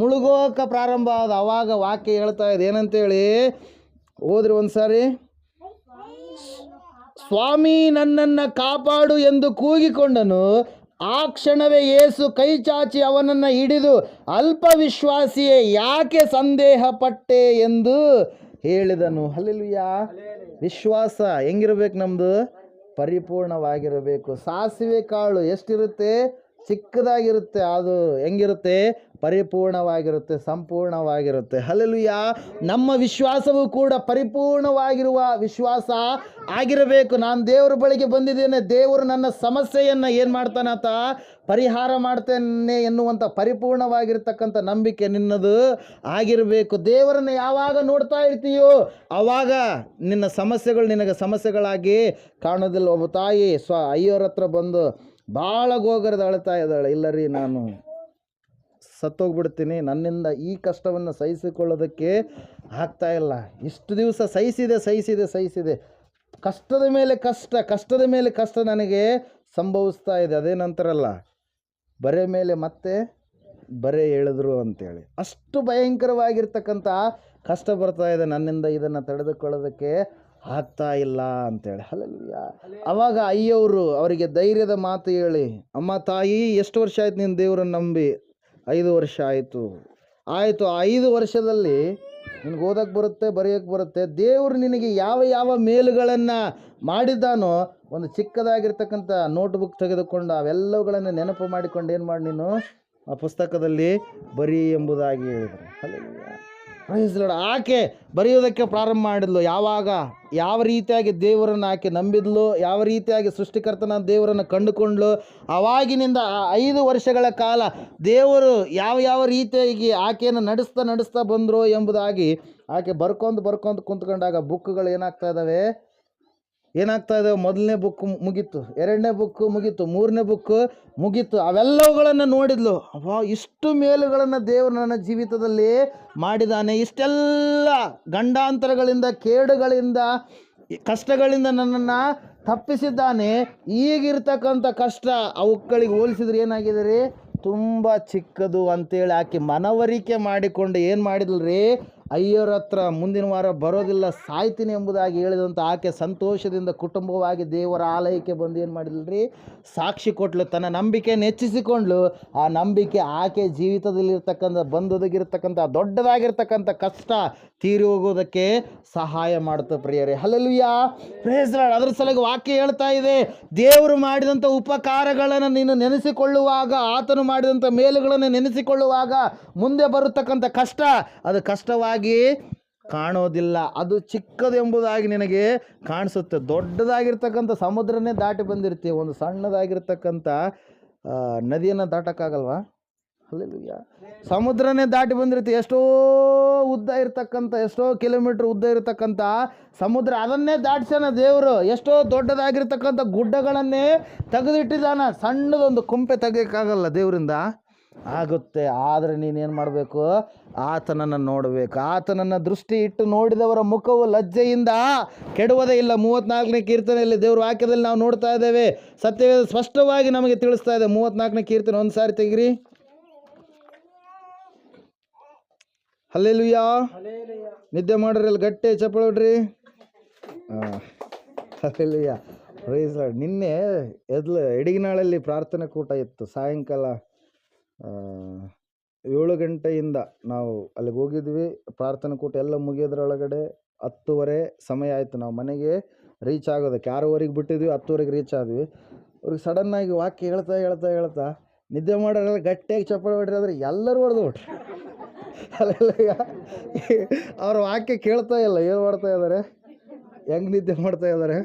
ಮುಳುಗೋಕೆ ಪ್ರಾರಂಭ ಆದ. ಅವಾಗ ವಾಕ್ಯ ಹೇಳ್ತಾ ಇದೆ ಏನಂತೇಳಿ ಹೋದ್ರಿ ಒಂದು ಸಾರಿ. ಸ್ವಾಮಿ ನನ್ನನ್ನು ಕಾಪಾಡು ಎಂದು ಕೂಗಿಕೊಂಡನು. ಆ ಕ್ಷಣವೇ ಯೇಸು ಕೈ ಚಾಚಿ ಅವನನ್ನು ಹಿಡಿದು, ಅಲ್ಪ ವಿಶ್ವಾಸಿಯೇ, ಯಾಕೆ ಸಂದೇಹ ಪಟ್ಟೆ ಎಂದು ಹೇಳಿದನು. ಹಲ್ಲೆಲೂಯಾ. ವಿಶ್ವಾಸ ಹೆಂಗಿರ್ಬೇಕು ನಮ್ಮದು? ಪರಿಪೂರ್ಣವಾಗಿರಬೇಕು. ಸಾಸಿವೆ ಕಾಳು ಎಷ್ಟಿರುತ್ತೆ? ಚಿಕ್ಕದಾಗಿರುತ್ತೆ. ಅದು ಹೆಂಗಿರುತ್ತೆ? ಪರಿಪೂರ್ಣವಾಗಿರುತ್ತೆ, ಸಂಪೂರ್ಣವಾಗಿರುತ್ತೆ. ಹಲ್ಲೆಲೂಯಾ. ನಮ್ಮ ವಿಶ್ವಾಸವೂ ಕೂಡ ಪರಿಪೂರ್ಣವಾಗಿರುವ ವಿಶ್ವಾಸ ಆಗಿರಬೇಕು. ನಾನು ದೇವರ ಬಳಿಗೆ ಬಂದಿದ್ದೇನೆ, ದೇವರು ನನ್ನ ಸಮಸ್ಯೆಯನ್ನು ಏನು ಮಾಡ್ತಾನಾತ? ಪರಿಹಾರ ಮಾಡ್ತೇನೆ ಎನ್ನುವಂಥ ಪರಿಪೂರ್ಣವಾಗಿರ್ತಕ್ಕಂಥ ನಂಬಿಕೆ ನಿನ್ನದು ಆಗಿರಬೇಕು. ದೇವರನ್ನು ಯಾವಾಗ ನೋಡ್ತಾ ಇರ್ತೀಯೋ ಆವಾಗ ನಿನ್ನ ಸಮಸ್ಯೆಗಳು ನಿನಗೆ ಸಮಸ್ಯೆಗಳಾಗಿ ಕಾಣೋದಿಲ್ಲ. ಒಬ್ಬ ತಾಯಿ ಅಯ್ಯೋರ ಹತ್ರ ಬಂದು ಭಾಳ ಗೋಗರದು ಅಳ್ತಾ ಇದ್ದಾಳೆ. ಇಲ್ಲ ರೀ, ನಾನು ಸತ್ತೋಗ್ಬಿಡ್ತೀನಿ, ನನ್ನಿಂದ ಈ ಕಷ್ಟವನ್ನು ಸಹಿಸಿಕೊಳ್ಳೋದಕ್ಕೆ ಆಗ್ತಾ ಇಲ್ಲ. ಇಷ್ಟು ದಿವಸ ಸಹಿಸಿದೆ, ಕಷ್ಟದ ಮೇಲೆ ಕಷ್ಟ ನನಗೆ ಸಂಭವಿಸ್ತಾ ಇದೆ. ಅದೇನಂತಾರಲ್ಲ, ಬರೆ ಮೇಲೆ ಮತ್ತೆ ಬರೆ ಎಳೆದ್ರು ಅಂತೇಳಿ. ಅಷ್ಟು ಭಯಂಕರವಾಗಿರ್ತಕ್ಕಂಥ ಕಷ್ಟ ಬರ್ತಾ ಇದೆ, ನನ್ನಿಂದ ಇದನ್ನು ತಡೆದುಕೊಳ್ಳೋದಕ್ಕೆ ಆಗ್ತಾ ಇಲ್ಲ ಅಂತೇಳಿ. ಹಲ್ಲೆಲೂಯಾ. ಅವಾಗ ಅಯ್ಯವರು ಅವರಿಗೆ ಧೈರ್ಯದ ಮಾತು ಹೇಳಿ, ಅಮ್ಮ ತಾಯಿ, ಎಷ್ಟು ವರ್ಷ ಆಯ್ತು ನೀನು ದೇವರನ್ನು ನಂಬಿ? 5 ವರ್ಷ ಆಯಿತು. 5 ವರ್ಷದಲ್ಲಿ ನಿನಗೆ ಓದಕ್ಕೆ ಬರುತ್ತೆ, ಬರೆಯೋಕ್ಕೆ ಬರುತ್ತೆ. ದೇವರು ನಿನಗೆ ಯಾವ ಮೇಲುಗಳನ್ನು ಮಾಡಿದ್ದಾನೋ ಒಂದು ಚಿಕ್ಕದಾಗಿರ್ತಕ್ಕಂಥ ನೋಟ್ಬುಕ್ ತೆಗೆದುಕೊಂಡು ಅವೆಲ್ಲವುಗಳನ್ನು ನೆನಪು ಮಾಡಿಕೊಂಡು ಏನು ಮಾಡಿ ನೀನು ಆ ಪುಸ್ತಕದಲ್ಲಿ ಬರೀ ಎಂಬುದಾಗಿ ಹೇಳಿದರು. ಹಲ್ಲೆಲೂಯಾ. Praise lord. ಆಕೆ ಬರೆಯೋದಕ್ಕೆ ಪ್ರಾರಂಭ ಮಾಡಿದ್ಲು. ಯಾವಾಗ ಯಾವ ರೀತಿಯಾಗಿ ದೇವರನ್ನು ಆಕೆ ನಂಬಿದ್ಲು, ಯಾವ ರೀತಿಯಾಗಿ ಸೃಷ್ಟಿಕರ್ತನ ದೇವರನ್ನು ಕಂಡುಕೊಂಡ್ಲು, ಆವಾಗಿನಿಂದ 5 ವರ್ಷಗಳ ಕಾಲ ದೇವರು ಯಾವ ರೀತಿಯಾಗಿ ಆಕೆಯನ್ನು ನಡೆಸ್ತಾ ಬಂದರು ಎಂಬುದಾಗಿ ಆಕೆ ಬರ್ಕೊಂಡು ಕುಂತ್ಕೊಂಡಾಗ ಬುಕ್ಗಳು ಏನಾಗ್ತಾ ಇದ್ದಾವೆ? ಮೊದಲನೇ ಬುಕ್ ಮುಗೀತು, 2ನೇ ಬುಕ್ ಮುಗೀತು, 3ನೇ ಬುಕ್ ಮುಗೀತು. ಅವೆಲ್ಲವುಗಳನ್ನು ನೋಡಿದ್ಲು. ಇಷ್ಟು ಮೇಲುಗಳನ್ನು ದೇವರು ನನ್ನ ಜೀವಿತದಲ್ಲಿ ಮಾಡಿದ್ದಾನೆ, ಇಷ್ಟೆಲ್ಲ ಗಂಡಾಂತರಗಳಿಂದ, ಕೇಡುಗಳಿಂದ, ಕಷ್ಟಗಳಿಂದ ನನ್ನನ್ನು ತಪ್ಪಿಸಿದ್ದಾನೆ. ಈಗಿರ್ತಕ್ಕಂಥ ಕಷ್ಟ ಅವುಗಳಿಗೆ ಹೋಲಿಸಿದ್ರೆ ಏನಾಗಿದೆ ರೀ? ತುಂಬ ಚಿಕ್ಕದು ಅಂತೇಳಿ ಆಕೆ ಮನವರಿಕೆ ಮಾಡಿಕೊಂಡು ಏನು ಮಾಡಿದ್ಲು ರೀ? ಅಯ್ಯರ ಹತ್ರ ಮುಂದಿನ ವಾರ ಬರೋದಿಲ್ಲ, ಸಾಯ್ತೀನಿ ಎಂಬುದಾಗಿ ಹೇಳಿದಂಥ ಆಕೆ ಸಂತೋಷದಿಂದ ಕುಟುಂಬವಾಗಿ ದೇವರ ಆಲಯಕ್ಕೆ ಬಂದು ಏನು ಮಾಡಿದ್ರಿ? ಸಾಕ್ಷಿ ಕೊಟ್ಲು. ತನ್ನ ನಂಬಿಕೆಯನ್ನು ಹೆಚ್ಚಿಸಿಕೊಂಡ್ಲು. ಆ ನಂಬಿಕೆ ಆಕೆ ಜೀವಿತದಲ್ಲಿರ್ತಕ್ಕಂಥ ಬಂದೊದಗಿರ್ತಕ್ಕಂಥ ದೊಡ್ಡದಾಗಿರ್ತಕ್ಕಂಥ ಕಷ್ಟ ತೀರಿ ಹೋಗೋದಕ್ಕೆ ಸಹಾಯ ಮಾಡುತ್ತೆ ಪ್ರಿಯರೇ. ಹಲ್ಲೆಲೂಯಾ. Praise lord. ಅದರ ಸಲುವಾಗಿ ವಾಕ್ಯ ಹೇಳ್ತಾ ಇದೆ, ದೇವರು ಮಾಡಿದಂಥ ಉಪಕಾರಗಳನ್ನು ನೀನು ನೆನೆಸಿಕೊಳ್ಳುವಾಗ, ಆತನು ಮಾಡಿದಂಥ ಮೇಲುಗಳನ್ನು ನೆನೆಸಿಕೊಳ್ಳುವಾಗ ಮುಂದೆ ಬರತಕ್ಕಂಥ ಕಷ್ಟ ಅದು ಕಷ್ಟವಾಗಿ ಕಾಣೋದಿಲ್ಲ. ಅದು ಚಿಕ್ಕದು ಎಂಬುದಾಗಿ ನಿನಗೆ ಕಾಣಿಸುತ್ತೆ. ದೊಡ್ಡದಾಗಿರ್ತಕ್ಕಂಥ ಸಮುದ್ರನೇ ದಾಟಿ ಬಂದಿರ್ತೀವಿ, ಒಂದು ಸಣ್ಣದಾಗಿರ್ತಕ್ಕಂಥ ನದಿಯನ್ನು ದಾಟಕ್ಕಾಗಲ್ವಾ? ಹಲ್ಲೆಲೂಯಾ. ಸಮುದ್ರನೇ ದಾಟಿ ಬಂದಿರ್ತೀವಿ. ಎಷ್ಟೋ ಉದ್ದ ಇರ್ತಕ್ಕಂಥ, ಎಷ್ಟೋ ಕಿಲೋಮೀಟ್ರ್ ಉದ್ದ ಇರತಕ್ಕಂಥ ಸಮುದ್ರ, ಅದನ್ನೇ ದಾಟಿಸ್ಯಾನ ದೇವರು. ಎಷ್ಟೋ ದೊಡ್ಡದಾಗಿರ್ತಕ್ಕಂಥ ಗುಡ್ಡಗಳನ್ನೇ ತೆಗೆದಿಟ್ಟಿದ್ದಾನ. ಸಣ್ಣದೊಂದು ಕೊಂಪೆ ತೆಗಿಯೋಕ್ಕಾಗಲ್ಲ ದೇವರಿಂದ, ಆಗುತ್ತೆ. ಆದರೆ ನೀನೇನು ಮಾಡಬೇಕು? ಆತನನ್ನು ನೋಡಬೇಕು. ಆತನನ್ನು ದೃಷ್ಟಿ ಇಟ್ಟು ನೋಡಿದವರ ಮುಖವು ಲಜ್ಜೆಯಿಂದ ಕೆಡುವುದೇ ಇಲ್ಲ. 34ನೇ ಕೀರ್ತನೆಯಲ್ಲಿ ದೇವರ ವಾಕ್ಯದಲ್ಲಿ ನಾವು ನೋಡ್ತಾ ಇದ್ದೇವೆ. ಸತ್ಯವೇದ ಸ್ಪಷ್ಟವಾಗಿ ನಮಗೆ ತಿಳಿಸ್ತಾ ಇದೆ. 34ನೇ ಕೀರ್ತನೆ ಒಂದು ಸಾರಿ ತೆಗಿರಿ. ಹಲ್ಲೆಲೂಯಾ. ನಿದ್ದೆ ಮಾಡ್ರಿ, ಅಲ್ಲಿ ಗಟ್ಟಿ ಚಪ್ಪಳ ಹೊಡ್ರಿ. ಹಲ್ಲೆಲೂಯಾ. Praise lord. ನಿನ್ನೆ ಎಡಗಿನಾಳಲ್ಲಿ ಪ್ರಾರ್ಥನೆ ಕೂಟ ಇತ್ತು. ಸಾಯಂಕಾಲ 7 ಗಂಟೆಯಿಂದ ನಾವು ಅಲ್ಲಿಗೆ ಹೋಗಿದ್ವಿ. ಪ್ರಾರ್ಥನೆ ಕೂಟ ಎಲ್ಲ ಮುಗಿಯೋದ್ರೊಳಗಡೆ 10:30 ಸಮಯ ಆಯಿತು. ನಾವು ಮನೆಗೆ ರೀಚ್ ಆಗೋದಕ್ಕೆ 6:30 ಬಿಟ್ಟಿದ್ವಿ, 10:30 ರೀಚ್ ಆದ್ವಿ. ಅವ್ರಿಗೆ ಸಡನ್ನಾಗಿ ವಾಕ್ಯ ಹೇಳ್ತಾ ನಿದ್ದೆ ಮಾಡೋರೆಲ್ಲ ಗಟ್ಟಿಯಾಗಿ ಚಪ್ಪಾಳೆ ಹೊಡ್ರಿ ಅಂದರೆ ಎಲ್ಲರೂ ಹೊಡೆದು ಬಿಟ್ರು. ಅಲ್ಲೆಲ್ಲ ಅವ್ರ ವಾಕ್ಯ ಕೇಳ್ತಾ ಇಲ್ಲ, ಏನು ಮಾಡ್ತಾ ಇದ್ದಾರೆ, ಹೆಂಗೆ ನಿದ್ದೆ ಮಾಡ್ತಾ ಇದ್ದಾರೆ,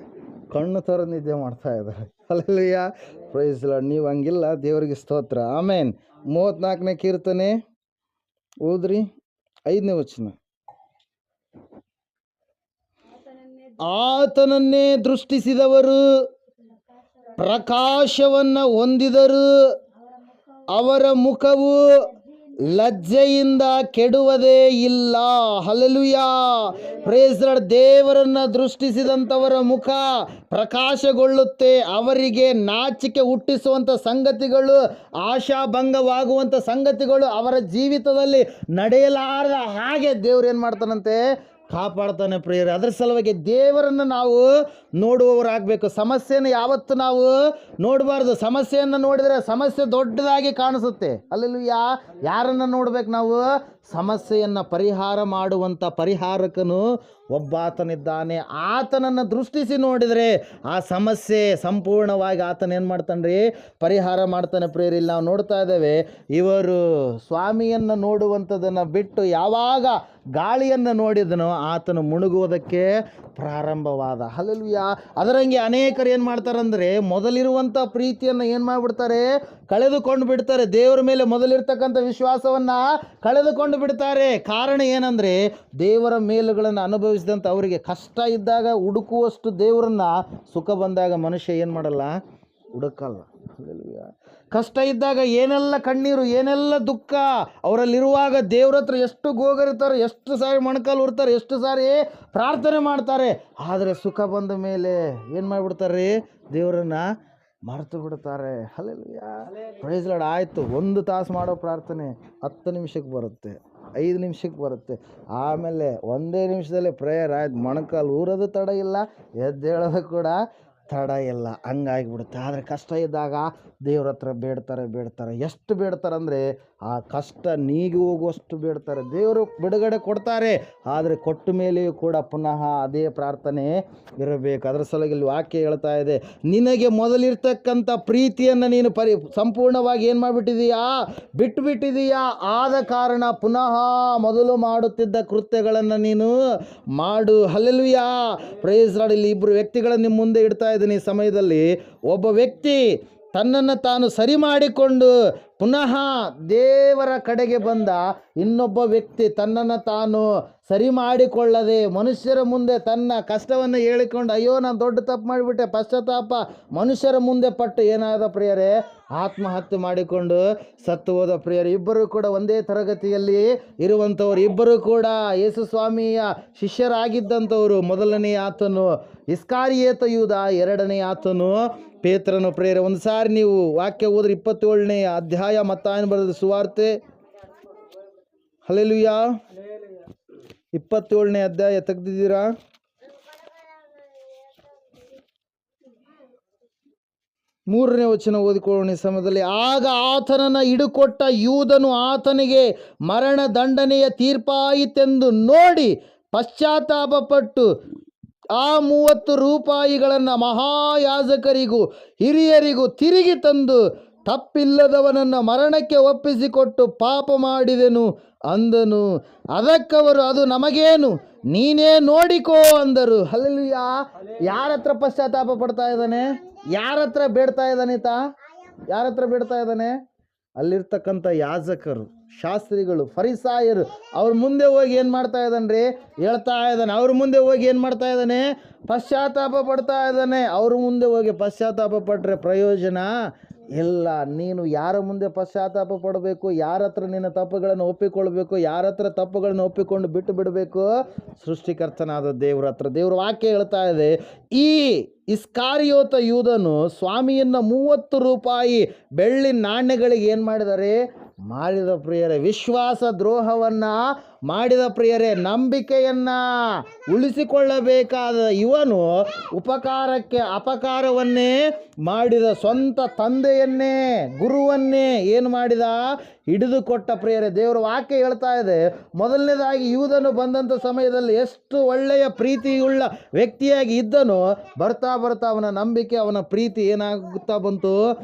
ಕಣ್ಣು ಥರ ನಿದ್ದೆ ಮಾಡ್ತಾ ಇದ್ದಾರೆ. ಅಲ್ಲೆಲ್ಲ ಪ್ರೈಸ್ ಲಾರ್ಡ್. ನೀವು ಹಂಗಿಲ್ಲ, ದೇವರಿಗೆ ಸ್ತೋತ್ರ. ಆಮೇನ್. 34ನೇ ಕೀರ್ತನೆ ಓದ್ರಿ, 5ನೇ ವಚನ. ಆತನನ್ನೇ ದೃಷ್ಟಿಸಿದವರು ಪ್ರಕಾಶವನ್ನು ಹೊಂದಿದರು, ಅವರ ಮುಖವು ಲಜ್ಜೆಯಿಂದ ಕೆಡುವುದೇ ಇಲ್ಲ. Hallelujah, praise lord. ದೇವರನ್ನ ದೃಷ್ಟಿಸಿದಂಥವರ ಮುಖ ಪ್ರಕಾಶಗೊಳ್ಳುತ್ತೆ. ಅವರಿಗೆ ನಾಚಿಕೆ ಹುಟ್ಟಿಸುವಂಥ ಸಂಗತಿಗಳು, ಆಶಾಭಂಗವಾಗುವಂಥ ಸಂಗತಿಗಳು ಅವರ ಜೀವಿತದಲ್ಲಿ ನಡೆಯಲಾರದ ಹಾಗೆ ದೇವ್ರು ಏನು ಮಾಡ್ತಾನಂತೆ, ಕಾಪಾಡ್ತಾನೆ ಪ್ರಿಯರೇ. ಅದರ ಸಲುವಾಗಿ ದೇವರನ್ನು ನಾವು ನೋಡುವವರಾಗಬೇಕು. ಸಮಸ್ಯೆಯನ್ನು ಯಾವತ್ತು ನಾವು ನೋಡಬಾರ್ದು. ಸಮಸ್ಯೆಯನ್ನು ನೋಡಿದರೆ ಸಮಸ್ಯೆ ದೊಡ್ಡದಾಗಿ ಕಾಣಿಸುತ್ತೆ. ಅಲ್ಲೆಲ್ಲೂಯಾ. ಯಾರನ್ನು ನೋಡ್ಬೇಕು ನಾವು? ಸಮಸ್ಯೆಯನ್ನು ಪರಿಹಾರ ಮಾಡುವಂಥ ಪರಿಹಾರಕನು ಒಬ್ಬಾತನಿದ್ದಾನೆ. ಆತನನ್ನು ದೃಷ್ಟಿಸಿ ನೋಡಿದರೆ ಆ ಸಮಸ್ಯೆ ಸಂಪೂರ್ಣವಾಗಿ ಆತನ ಏನು ಮಾಡ್ತಾನೆ ರೀ, ಪರಿಹಾರ ಮಾಡ್ತಾನೆ ಪ್ರಿಯರೇ. ಇಲ್ಲಿ ನಾವು ನೋಡ್ತಾ ಇದ್ದೇವೆ, ಇವರು ಸ್ವಾಮಿಯನ್ನು ನೋಡುವಂಥದ್ದನ್ನು ಬಿಟ್ಟು ಯಾವಾಗ ಗಾಳಿಯನ್ನು ನೋಡಿದನೋ ಆತನು ಮುಳುಗುವುದಕ್ಕೆ ಪ್ರಾರಂಭವಾದ. ಹಲ್ಲೆಲೂಯಾ. ಅದರಂಗೆ ಅನೇಕರು ಏನು ಮಾಡ್ತಾರಂದರೆ, ಮೊದಲಿರುವಂಥ ಪ್ರೀತಿಯನ್ನು ಏನು ಮಾಡಿಬಿಡ್ತಾರೆ, ಕಳೆದುಕೊಂಡು ಬಿಡ್ತಾರೆ. ದೇವರ ಮೇಲೆ ಮೊದಲಿರ್ತಕ್ಕಂಥ ವಿಶ್ವಾಸವನ್ನು ಕಳೆದುಕೊಂಡು ಬಿಡ್ತಾರೆ. ಕಾರಣ ಏನಂದರೆ, ದೇವರ ಮೇಲುಗಳನ್ನು ಅನುಭವಿಸಿದಂಥ ಅವರಿಗೆ ಕಷ್ಟ ಇದ್ದಾಗ ಹುಡುಕುವಷ್ಟು ದೇವರನ್ನ ಸುಖ ಬಂದಾಗ ಮನುಷ್ಯ ಏನು ಮಾಡಲ್ಲ, ಹುಡುಕಲ್ಲ. ಹಲ್ಲೆಲೂಯಾ. ಕಷ್ಟ ಇದ್ದಾಗ ಏನೆಲ್ಲ ಕಣ್ಣೀರು, ಏನೆಲ್ಲ ದುಃಖ ಅವರಲ್ಲಿರುವಾಗ ದೇವ್ರ ಹತ್ರ ಎಷ್ಟು ಗೋಗರಿತಾರೆ, ಎಷ್ಟು ಸಾರಿ ಮೊಣಕಾಲು ಉರ್ತಾರೆ, ಎಷ್ಟು ಸಾರಿ ಪ್ರಾರ್ಥನೆ ಮಾಡ್ತಾರೆ. ಆದರೆ ಸುಖ ಬಂದ ಮೇಲೆ ಏನು ಮಾಡಿಬಿಡ್ತಾರೆ ರೀ, ದೇವರನ್ನ ಮರೆತು ಬಿಡ್ತಾರೆ. ಹಲ್ಲೆಲೂಯಾ. Praise lord. ಆಯಿತು, 1 ತಾಸು ಮಾಡೋ ಪ್ರಾರ್ಥನೆ 10 ನಿಮಿಷಕ್ಕೆ ಬರುತ್ತೆ, 5 ನಿಮಿಷಕ್ಕೆ ಬರುತ್ತೆ. ಆಮೇಲೆ 1 ನಿಮಿಷದಲ್ಲಿ ಪ್ರೇಯರ್ ಆಯ್ತು. ಮೊಣಕಾಲು ಊರೋದು ತಡ ಇಲ್ಲ, ಎದ್ದೇಳೋದು ಕೂಡ ತಡ ಇಲ್ಲ, ಹಂಗಾಗಿಬಿಡುತ್ತೆ. ಆದರೆ ಕಷ್ಟ ಇದ್ದಾಗ ದೇವ್ರ ಹತ್ರ ಬೇಡ್ತಾರೆ. ಎಷ್ಟು ಬೇಡ್ತಾರೆ ಅಂದರೆ ಆ ಕಷ್ಟ ನೀಗಿ ಹೋಗುವಷ್ಟು ಬೇಡ್ತಾರೆ. ದೇವರು ಬಿಡುಗಡೆ ಕೊಡ್ತಾರೆ, ಆದರೆ ಕೊಟ್ಟ ಮೇಲೆಯೂ ಕೂಡ ಪುನಃ ಅದೇ ಪ್ರಾರ್ಥನೆ ಇರಬೇಕು. ಅದರ ಸಲುವಾಗಿ ಇಲ್ಲಿ ವಾಕ್ಯ ಹೇಳ್ತಾ ಇದೆ, ನಿನಗೆ ಮೊದಲಿರ್ತಕ್ಕಂಥ ಪ್ರೀತಿಯನ್ನು ನೀನು ಸಂಪೂರ್ಣವಾಗಿ ಏನು ಮಾಡಿಬಿಟ್ಟಿದೀಯಾ, ಬಿಟ್ಟುಬಿಟ್ಟಿದೀಯಾ. ಆದ ಕಾರಣ ಪುನಃ ಮೊದಲು ಮಾಡುತ್ತಿದ್ದ ಕೃತ್ಯಗಳನ್ನು ನೀನು ಮಾಡು. ಹಲ್ಲೆಲೂಯಾ. Praise lord. ಇಲ್ಲಿ 2 ವ್ಯಕ್ತಿಗಳನ್ನು ನಿಮ್ಮ ಮುಂದೆ ಇಡ್ತಾ ಇದ್ದೀನಿ. ಈ ಸಮಯದಲ್ಲಿ ಒಬ್ಬ ವ್ಯಕ್ತಿ ತನ್ನನ್ನು ತಾನು ಸರಿ ಮಾಡಿಕೊಂಡು ಪುನಃ ದೇವರ ಕಡೆಗೆ ಬಂದ. ಇನ್ನೊಬ್ಬ ವ್ಯಕ್ತಿ ತನ್ನನ್ನು ತಾನು ಸರಿ ಮಾಡಿಕೊಳ್ಳದೆ ಮನುಷ್ಯರ ಮುಂದೆ ತನ್ನ ಕಷ್ಟವನ್ನು ಹೇಳಿಕೊಂಡು, ಅಯ್ಯೋ ನಾನು ದೊಡ್ಡ ತಪ್ಪು ಮಾಡಿಬಿಟ್ಟೆ, ಪಶ್ಚಾತ್ತಾಪ ಮನುಷ್ಯರ ಮುಂದೆ ಪಟ್ಟು ಏನಾದ ಪ್ರಿಯರೇ, ಆತ್ಮಹತ್ಯೆ ಮಾಡಿಕೊಂಡು ಸತ್ತು ಹೋದ ಪ್ರಿಯರೇ. ಇಬ್ಬರು ಕೂಡ ಒಂದೇ ತರಗತಿಯಲ್ಲಿ ಇರುವಂಥವ್ರು, ಇಬ್ಬರು ಕೂಡ ಯೇಸು ಸ್ವಾಮಿಯ ಶಿಷ್ಯರಾಗಿದ್ದಂಥವರು. ಮೊದಲನೇ ಆತನು ಇಸ್ಕಾರಿಯೇತ ಯೂದ, ಎರಡನೇ ಆತನು ಪೇತ್ರನು ಪ್ರಿಯರೇ. ಒಂದು ಸಾರಿ ನೀವು ವಾಕ್ಯ ಓದ್ರಿ, 27ನೇ ಅಧ್ಯಾಯ ಮತ್ತಾಯನ ಬರೆದ ಸುವಾರ್ತೆ. ಹಲ್ಲೆಲೂಯಾ. 27ನೇ ಅಧ್ಯಾಯ ತೆಗೆದಿದ್ದೀರಾ? 3ನೇ ವಚನ ಓದಿಕೊಳ್ಳೋಣ ಈ ಸಮಯದಲ್ಲಿ. ಆಗ ಆತನನ್ನು ಹಿಡುಕೊಟ್ಟ ಯೂದನು ಆತನಿಗೆ ಮರಣ ದಂಡನೆಯ ತೀರ್ಪಾಯಿತೆಂದು ನೋಡಿ ಪಶ್ಚಾತ್ತಾಪಪಟ್ಟು ಆ 30 ರೂಪಾಯಿಗಳನ್ನು ಮಹಾಯಾಜಕರಿಗೂ ಹಿರಿಯರಿಗೂ ತಿರುಗಿ ತಂದು ತಪ್ಪಿಲ್ಲದವನನ್ನು ಮರಣಕ್ಕೆ ಒಪ್ಪಿಸಿಕೊಟ್ಟು ಪಾಪ ಮಾಡಿದೆನು ಅಂದನು. ಅದಕ್ಕವರು, ಅದು ನಮಗೇನು, ನೀನೇ ನೋಡಿಕೋ ಅಂದರು. ಹಲ್ಲೆಲೂಯಾ. ಯಾರ ಹತ್ರ ಪಶ್ಚಾತ್ತಾಪ ಪಡ್ತಾ ಇದ್ದಾನೆ? ಯಾರ ಹತ್ರ ಬೇಡ್ತಾ ಇದ್ದಾನೆ? ಯಾರ ಹತ್ರ ಬೇಡ್ತಾ ಇದ್ದಾನೆ? ಅಲ್ಲಿರ್ತಕ್ಕಂಥ ಯಾಜಕರು, ಶಾಸ್ತ್ರಿಗಳು, ಫರಿಸಾಯರು ಅವ್ರ ಮುಂದೆ ಹೋಗಿ ಏನು ಮಾಡ್ತಾ ಇದ್ದಾನೆ, ಹೇಳ್ತಾ ಇದ್ದಾನೆ. ಅವ್ರ ಮುಂದೆ ಹೋಗಿ ಏನು ಮಾಡ್ತಾ ಇದ್ದಾನೆ? ಪಶ್ಚಾತ್ತಾಪ ಪಡ್ತಾ ಇದ್ದಾನೆ. ಅವ್ರ ಮುಂದೆ ಹೋಗಿ ಪಶ್ಚಾತ್ತಾಪ ಪಟ್ಟರೆ ಪ್ರಯೋಜನ ಇಲ್ಲ. ನೀನು ಯಾರ ಮುಂದೆ ಪಶ್ಚಾತ್ತಾಪ ಪಡಬೇಕು? ಯಾರ ಹತ್ರ ನಿನ್ನ ತಪ್ಪುಗಳನ್ನು ಒಪ್ಪಿಕೊಳ್ಬೇಕು? ಯಾರ ಹತ್ರ ತಪ್ಪುಗಳನ್ನು ಒಪ್ಪಿಕೊಂಡು ಬಿಟ್ಟು ಬಿಡಬೇಕು? ಸೃಷ್ಟಿಕರ್ತನಾದ ದೇವ್ರ ಹತ್ರ. ದೇವ್ರ ವಾಕ್ಯ ಹೇಳ್ತಾ ಇದೆ, ಈ ಇಸ್ಕಾರಿಯೋತ ಯೂದನು ಸ್ವಾಮಿಯನ್ನು 30 ರೂಪಾಯಿ ಬೆಳ್ಳಿ ನಾಣ್ಯಗಳಿಗೆ ಏನು ಮಾಡಿದ್ದಾರೆ? ಮಾರಿದ ಪ್ರಿಯರೇ. ವಿಶ್ವಾಸ ದ್ರೋಹವನ್ನು ಮಾಡಿದ ಪ್ರಿಯರೇ, ನಂಬಿಕೆಯನ್ನು ಉಳಿಸಿಕೊಳ್ಳಬೇಕಾದ ಇವನು ಉಪಕಾರಕ್ಕೆ ಅಪಕಾರವನ್ನೇ ಮಾಡಿದ. ಸ್ವಂತ ತಂದೆಯನ್ನೇ ಗುರುವನ್ನೇ ಏನು ಮಾಡಿದ? ಹಿಡಿದುಕೊಟ್ಟ. ಪ್ರಿಯರೇ, ದೇವರ ವಾಕ್ಯ ಹೇಳ್ತಾ ಇದೆ, ಮೊದಲನೇದಾಗಿ ಯೂದನು ಬಂದಂಥ ಸಮಯದಲ್ಲಿ ಎಷ್ಟು ಒಳ್ಳೆಯ ಪ್ರೀತಿಯುಳ್ಳ ವ್ಯಕ್ತಿಯಾಗಿ ಇದ್ದನೋ, ಬರ್ತಾ ಬರ್ತಾ ಅವನ ನಂಬಿಕೆ, ಅವನ ಪ್ರೀತಿ ಏನಾಗುತ್ತಾ ಬಂತು?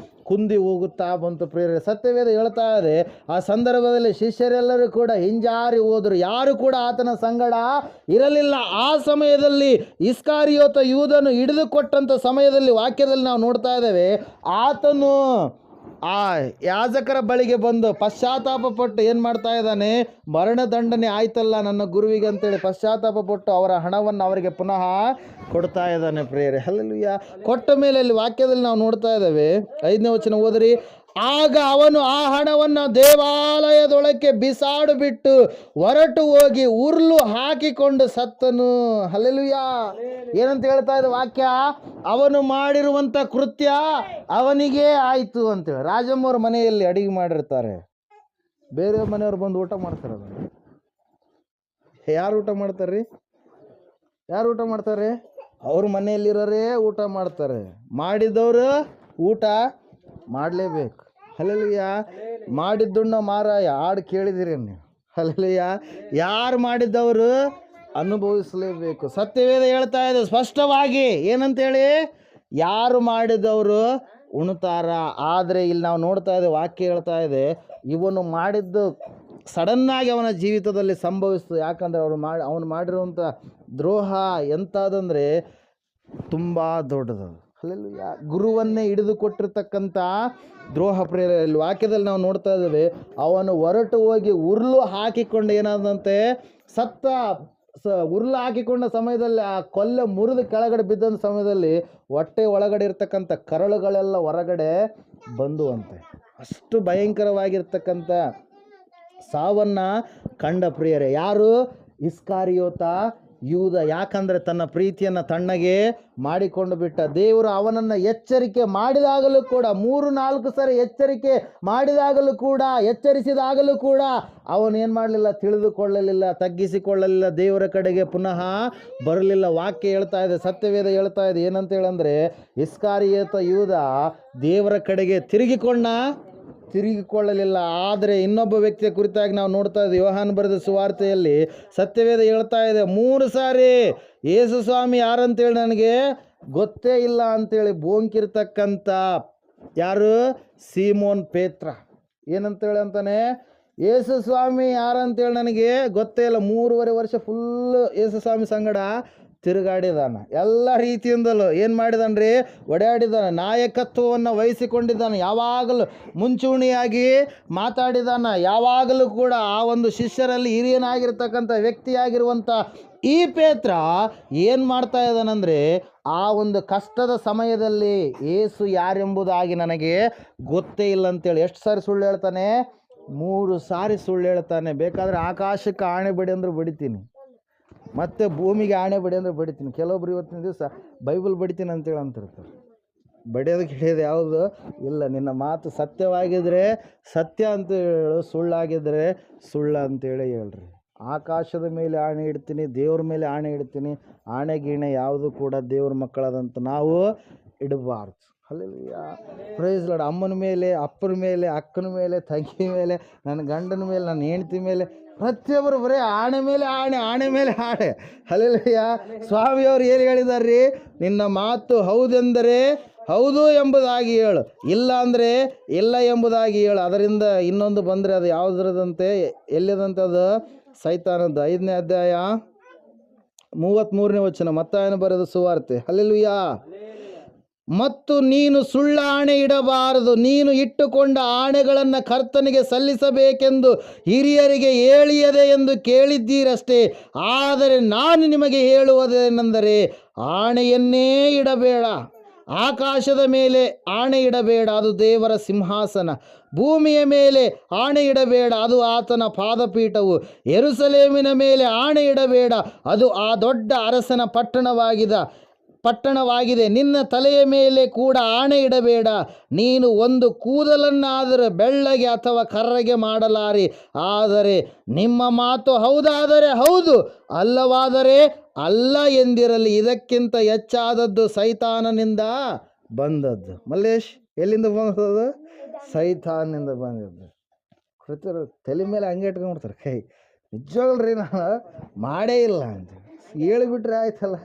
ಕುಂದಿ ಹೋಗುತ್ತಾ ಬಂತು. ಪ್ರಿಯರೇ, ಸತ್ಯವೇದ ಹೇಳ್ತಾ ಇದೆ, ಆ ಸಂದರ್ಭದಲ್ಲಿ ಶಿಷ್ಯರೆಲ್ಲರೂ ಕೂಡ ಹಿಂಜಾರಿ ಹೋದರು. ಯಾರು ಕೂಡ ಆತನ ಸಂಗಡ ಇರಲಿಲ್ಲ. ಆ ಸಮಯದಲ್ಲಿ ಇಸ್ಕಾರಿಯೋತ ಯೂದನು ಹಿಡಿದುಕೊಟ್ಟಂಥ ಸಮಯದಲ್ಲಿ ವಾಕ್ಯದಲ್ಲಿ ನಾವು ನೋಡ್ತಾ ಇದ್ದೇವೆ, ಆತನು ಆ ಯಾಜಕರ ಬಳಿಗೆ ಬಂದು ಪಶ್ಚಾತ್ತಾಪ ಪಟ್ಟು ಏನು ಮಾಡ್ತಾ ಇದ್ದಾನೆ? ಮರಣದಂಡನೆ ಆಯ್ತಲ್ಲ ನನ್ನ ಗುರುವಿಗೆ ಅಂತೇಳಿ ಪಶ್ಚಾತ್ತಾಪ ಪಟ್ಟು ಅವರ ಹಣವನ್ನು ಅವರಿಗೆ ಪುನಃ ಕೊಡ್ತಾ ಇದ್ದಾನೆ. ಪ್ರಿಯರೇ, ಹಲ್ಲೆಲೂಯಾ. ಕೊಟ್ಟ ಮೇಲೆ ಅಲ್ಲಿ ವಾಕ್ಯದಲ್ಲಿ ನಾವು ನೋಡ್ತಾ ಇದ್ದೇವೆ, 5ನೇ ವಚನ ಓದಿರಿ. ಆಗ ಅವನು ಆ ಹಣವನ್ನು ದೇವಾಲಯದೊಳಕ್ಕೆ ಬಿಸಾಡು ಬಿಟ್ಟು ಹೊರಟು ಹೋಗಿ ಉರುಳು ಹಾಕಿಕೊಂಡು ಸತ್ತನು. ಹಲ್ಲೆಲೂಯಾ. ಏನಂತ ಹೇಳ್ತಾ ಇದೆ ವಾಕ್ಯ? ಅವನು ಮಾಡಿರುವಂಥ ಕೃತ್ಯ ಅವನಿಗೆ ಆಯಿತು ಅಂತೇಳಿ. ರಾಜಮ್ಮವ್ರ ಮನೆಯಲ್ಲಿ ಅಡಿಗೆ ಮಾಡಿರ್ತಾರೆ, ಬೇರೆ ಮನೆಯವ್ರು ಬಂದು ಊಟ ಮಾಡ್ತಾರೆ. ಅದನ್ನು ಯಾರು ಊಟ ಮಾಡ್ತಾರೆ? ಯಾರು ಊಟ ಮಾಡ್ತಾರೆ? ಅವ್ರ ಮನೆಯಲ್ಲಿರೋರೇ ಊಟ ಮಾಡ್ತಾರೆ. ಮಾಡಿದವರು ಊಟ ಮಾಡಲೇಬೇಕು. ಹಲ್ಲೆಲೂಯಾ. ಮಾಡಿದ್ದುಣ್ಣ ಮಾರಾಯ ಹಾಡು ಕೇಳಿದಿರಿ ನೀವು? ಹಲ್ಲೆಲೂಯಾ. ಯಾರು ಮಾಡಿದ್ದವರು ಅನುಭವಿಸಲೇಬೇಕು. ಸತ್ಯವೇದ ಹೇಳ್ತಾ ಇದೆ ಸ್ಪಷ್ಟವಾಗಿ, ಏನಂತೇಳಿ? ಯಾರು ಮಾಡಿದವರು ಉಣ್ತಾರ. ಆದರೆ ಇಲ್ಲಿ ನಾವು ನೋಡ್ತಾ ಇದ್ದೇವೆ, ವಾಕ್ಯ ಹೇಳ್ತಾ ಇದೆ, ಇವನು ಮಾಡಿದ್ದು ಸಡನ್ನಾಗಿ ಅವನ ಜೀವಿತದಲ್ಲಿ ಸಂಭವಿಸ್ತು. ಯಾಕಂದರೆ ಅವನು ಮಾಡಿರುವಂಥ ದ್ರೋಹ ಎಂಥದಂದರೆ ತುಂಬ ದೊಡ್ಡದು. ಹಲ್ಲೆಲೂಯಾ. ಗುರುವನ್ನೇ ಹಿಡಿದು ಕೊಟ್ಟಿರ್ತಕ್ಕಂಥ ದ್ರೋಹ. ಪ್ರೇರಲ್ಲಿ ವಾಕ್ಯದಲ್ಲಿ ನಾವು ನೋಡ್ತಾ ಇದ್ದೇವೆ, ಅವನು ಹೊರಟು ಹೋಗಿ ಉರುಳು ಹಾಕಿಕೊಂಡು ಏನಾದಂತೆ ಸತ್ತ. ಉರುಳು ಹಾಕಿಕೊಂಡ ಸಮಯದಲ್ಲಿ ಆ ಕೊಲ್ಲೆ ಮುರಿದು ಕೆಳಗಡೆ ಬಿದ್ದಂಥ ಸಮಯದಲ್ಲಿ ಹೊಟ್ಟೆ ಒಳಗಡೆ ಇರ್ತಕ್ಕಂಥ ಕರಳುಗಳೆಲ್ಲ ಹೊರಗಡೆ ಬಂದುವಂತೆ. ಅಷ್ಟು ಭಯಂಕರವಾಗಿರ್ತಕ್ಕಂಥ ಸಾವನ್ನು ಕಂಡ. ಪ್ರಿಯರೇ, ಯಾರು? ಇಸ್ಕಾರಿಯೋತ ಯೂದ. ಯಾಕಂದರೆ ತನ್ನ ಪ್ರೀತಿಯನ್ನು ತಣ್ಣಗೆ ಮಾಡಿಕೊಂಡು ಬಿಟ್ಟ. ದೇವರು ಅವನನ್ನು ಎಚ್ಚರಿಕೆ ಮಾಡಿದಾಗಲೂ ಕೂಡ, 3-4 ಸರಿ ಎಚ್ಚರಿಕೆ ಮಾಡಿದಾಗಲೂ ಕೂಡ, ಎಚ್ಚರಿಸಿದಾಗಲೂ ಕೂಡ ಅವನೇನು ಮಾಡಲಿಲ್ಲ? ತಿಳಿದುಕೊಳ್ಳಲಿಲ್ಲ, ತಗ್ಗಿಸಿಕೊಳ್ಳಲಿಲ್ಲ, ದೇವರ ಕಡೆಗೆ ಪುನಃ ಬರಲಿಲ್ಲ. ವಾಕ್ಯ ಹೇಳ್ತಾ ಇದೆ, ಸತ್ಯವೇದ ಹೇಳ್ತಾ ಇದೆ, ಏನಂತ ಹೇಳಂದರೆ, ಇಸ್ಕಾರಿಯೋತ ಯೂದ ದೇವರ ಕಡೆಗೆ ತಿರುಗಿಕೊಳ್ಳಲಿಲ್ಲ. ಆದರೆ ಇನ್ನೊಬ್ಬ ವ್ಯಕ್ತಿಯ ಕುರಿತಾಗಿ ನಾವು ನೋಡ್ತಾ ಇದ್ದೀವಿ, ಯೋಹಾನ ಬರೆದ ಸುವಾರ್ತೆಯಲ್ಲಿ ಸತ್ಯವೇದ ಹೇಳ್ತಾ ಇದೆ, 3 ಸಾರಿ ಯೇಸು ಸ್ವಾಮಿ ಯಾರಂತೇಳಿ ನನಗೆ ಗೊತ್ತೇ ಇಲ್ಲ ಅಂತೇಳಿ ಬೋಂಕಿರ್ತಕ್ಕಂಥ ಯಾರು? ಸೀಮೋನ್ ಪೇತ್ರ. ಏನಂತೇಳಿ ಅಂತಾನೆ? ಯೇಸು ಸ್ವಾಮಿ ಯಾರಂತೇಳಿ ನನಗೆ ಗೊತ್ತೇ ಇಲ್ಲ. 3.5 ವರ್ಷ ಫುಲ್ಲು ಯೇಸು ಸ್ವಾಮಿ ಸಂಗಡ ತಿರುಗಾಡಿದಾನ. ಎಲ್ಲ ರೀತಿಯಿಂದಲೂ ಏನು ಮಾಡಿದಾನ್ರಿ? ಓಡಾಡಿದಾನೆ. ನಾಯಕತ್ವವನ್ನು ವಹಿಸಿಕೊಂಡಿದ್ದಾನೆ. ಯಾವಾಗಲೂ ಮುಂಚೂಣಿಯಾಗಿ ಮಾತಾಡಿದಾನ. ಯಾವಾಗಲೂ ಕೂಡ ಆ ಒಂದು ಶಿಷ್ಯರಲ್ಲಿ ಹಿರಿಯನಾಗಿರ್ತಕ್ಕಂಥ ವ್ಯಕ್ತಿಯಾಗಿರುವಂಥ ಈ ಪೇತ್ರ ಏನು ಮಾಡ್ತಾ ಇದ್ದಾನಂದರೆ, ಆ ಒಂದು ಕಷ್ಟದ ಸಮಯದಲ್ಲಿ ಯೇಸು ಯಾರೆಂಬುದಾಗಿ ನನಗೆ ಗೊತ್ತೇ ಇಲ್ಲ ಅಂತೇಳಿ ಎಷ್ಟು ಸಾರಿ ಸುಳ್ಳು ಹೇಳ್ತಾನೆ? 3 ಸಾರಿ ಸುಳ್ಳು ಹೇಳ್ತಾನೆ. ಬೇಕಾದರೆ ಆಕಾಶಕ್ಕೆ ಆಣೆ ಬಡಿ ಅಂದ್ರೆ ಬಡಿತೀನಿ, ಮತ್ತು ಭೂಮಿಗೆ ಆಣೆ ಬಡಿ ಅಂದರೆ ಬಡಿತೀನಿ. ಕೆಲವೊಬ್ರು ಇವತ್ತಿನ ದಿವಸ ಬೈಬಲ್ ಬಡಿತೀನಿ ಅಂತೇಳಿ ಅಂತಿರ್ತಾರೆ. ಬಡಿಯೋದಕ್ಕೆ ಹಿಡಿಯೋದು ಯಾವುದು ಇಲ್ಲ. ನಿನ್ನ ಮಾತು ಸತ್ಯವಾಗಿದ್ದರೆ ಸತ್ಯ ಅಂತ ಹೇಳು, ಸುಳ್ಳಾಗಿದ್ದರೆ ಸುಳ್ಳು ಅಂತೇಳಿ ಹೇಳ್ರಿ. ಆಕಾಶದ ಮೇಲೆ ಆಣೆ ಇಡ್ತೀನಿ, ದೇವ್ರ ಮೇಲೆ ಆಣೆ ಇಡ್ತೀನಿ. ಆಣೆ ಗೀಣೆ ಯಾವುದು ಕೂಡ ದೇವ್ರ ಮಕ್ಕಳಾದಂಥ ನಾವು ಇಡಬಾರ್ದು. ಹಲ್ಲೆಲೂಯಾ. Praise lord. ಅಮ್ಮನ ಮೇಲೆ, ಅಪ್ಪನ ಮೇಲೆ, ಅಕ್ಕನ ಮೇಲೆ, ತಂಗಿ ಮೇಲೆ, ನನ್ನ ಗಂಡನ ಮೇಲೆ, ನನ್ನ ಹೆಂಡತಿ ಮೇಲೆ, ಪ್ರತಿಯೊಬ್ಬರು ಬರೀ ಆಣೆ ಮೇಲೆ ಆಣೆ, ಆಣೆ ಮೇಲೆ ಆಣೆ. ಹಲ್ಲೆಲೂಯಾ. ಸ್ವಾಮಿಯವರು ಏನು ಹೇಳಿದಾರ್ರಿ? ನಿನ್ನ ಮಾತು ಹೌದೆಂದರೆ ಹೌದು ಎಂಬುದಾಗಿ ಹೇಳು, ಇಲ್ಲ ಅಂದರೆ ಇಲ್ಲ ಎಂಬುದಾಗಿ ಹೇಳು. ಅದರಿಂದ ಇನ್ನೊಂದು ಬಂದರೆ ಅದು ಯಾವುದ್ರದಂತೆ? ಎಲ್ಲಿದಂತೆ? ಅದು ಸೈತಾನದ್ದು. 5ನೇ ಅಧ್ಯಾಯ 33ನೇ ವಚನ, ಮತ್ತಾಯನ ಬರೆದ ಸುವಾರ್ತೆ. ಹಲ್ಲೆಲೂಯಾ. ಮತ್ತು ನೀನು ಸುಳ್ಳು ಆಣೆ ಇಡಬಾರದು, ನೀನು ಇಟ್ಟುಕೊಂಡ ಆಣೆಗಳನ್ನು ಕರ್ತನಿಗೆ ಸಲ್ಲಿಸಬೇಕೆಂದು ಹಿರಿಯರಿಗೆ ಹೇಳಿಯದೆ ಎಂದು ಕೇಳಿದ್ದೀರಷ್ಟೇ. ಆದರೆ ನಾನು ನಿಮಗೆ ಹೇಳುವುದೇನೆಂದರೆ, ಆಣೆಯನ್ನೇ ಇಡಬೇಡ. ಆಕಾಶದ ಮೇಲೆ ಆಣೆ ಇಡಬೇಡ, ಅದು ದೇವರ ಸಿಂಹಾಸನ. ಭೂಮಿಯ ಮೇಲೆ ಆಣೆ ಇಡಬೇಡ, ಅದು ಆತನ ಪಾದಪೀಠವು. ಯೆರೂಸಲೇಮಿನ ಮೇಲೆ ಆಣೆ ಇಡಬೇಡ, ಅದು ಆ ದೊಡ್ಡ ಅರಸನ ಪಟ್ಟಣವಾಗಿದೆ. ಪಟ್ಟಣವಾಗಿದೆ. ನಿನ್ನ ತಲೆಯ ಮೇಲೆ ಕೂಡ ಆಣೆ ಇಡಬೇಡ. ನೀನು ಒಂದು ಕೂದಲನ್ನಾದರೂ ಬೆಳ್ಳಗೆ ಅಥವಾ ಕರ್ರಗೆ ಮಾಡಲಾರಿ. ಆದರೆ ನಿಮ್ಮ ಮಾತು ಹೌದಾದರೆ ಹೌದು, ಅಲ್ಲವಾದರೆ ಅಲ್ಲ ಎಂದಿರಲಿ. ಇದಕ್ಕಿಂತ ಹೆಚ್ಚಾದದ್ದು ಸೈತಾನನಿಂದ ಬಂದದ್ದು. ಮಲ್ಲೇಶ್, ಎಲ್ಲಿಂದ ಬಂದದ್ದು? ಸೈತಾನನಿಂದ ಬಂದದ್ದು. ಕೃತರು ತಲೆ ಮೇಲೆ ಹಂಗೆ ಇಟ್ಕೊಂಡ್ಬಿಡ್ತಾರೆ ಕೈ. ನಿಜವಾಗ್ರಿ ನಾನು ಮಾಡೇ ಇಲ್ಲ ಅಂತ ಹೇಳಿಬಿಟ್ರೆ ಆಯ್ತಲ್ಲ.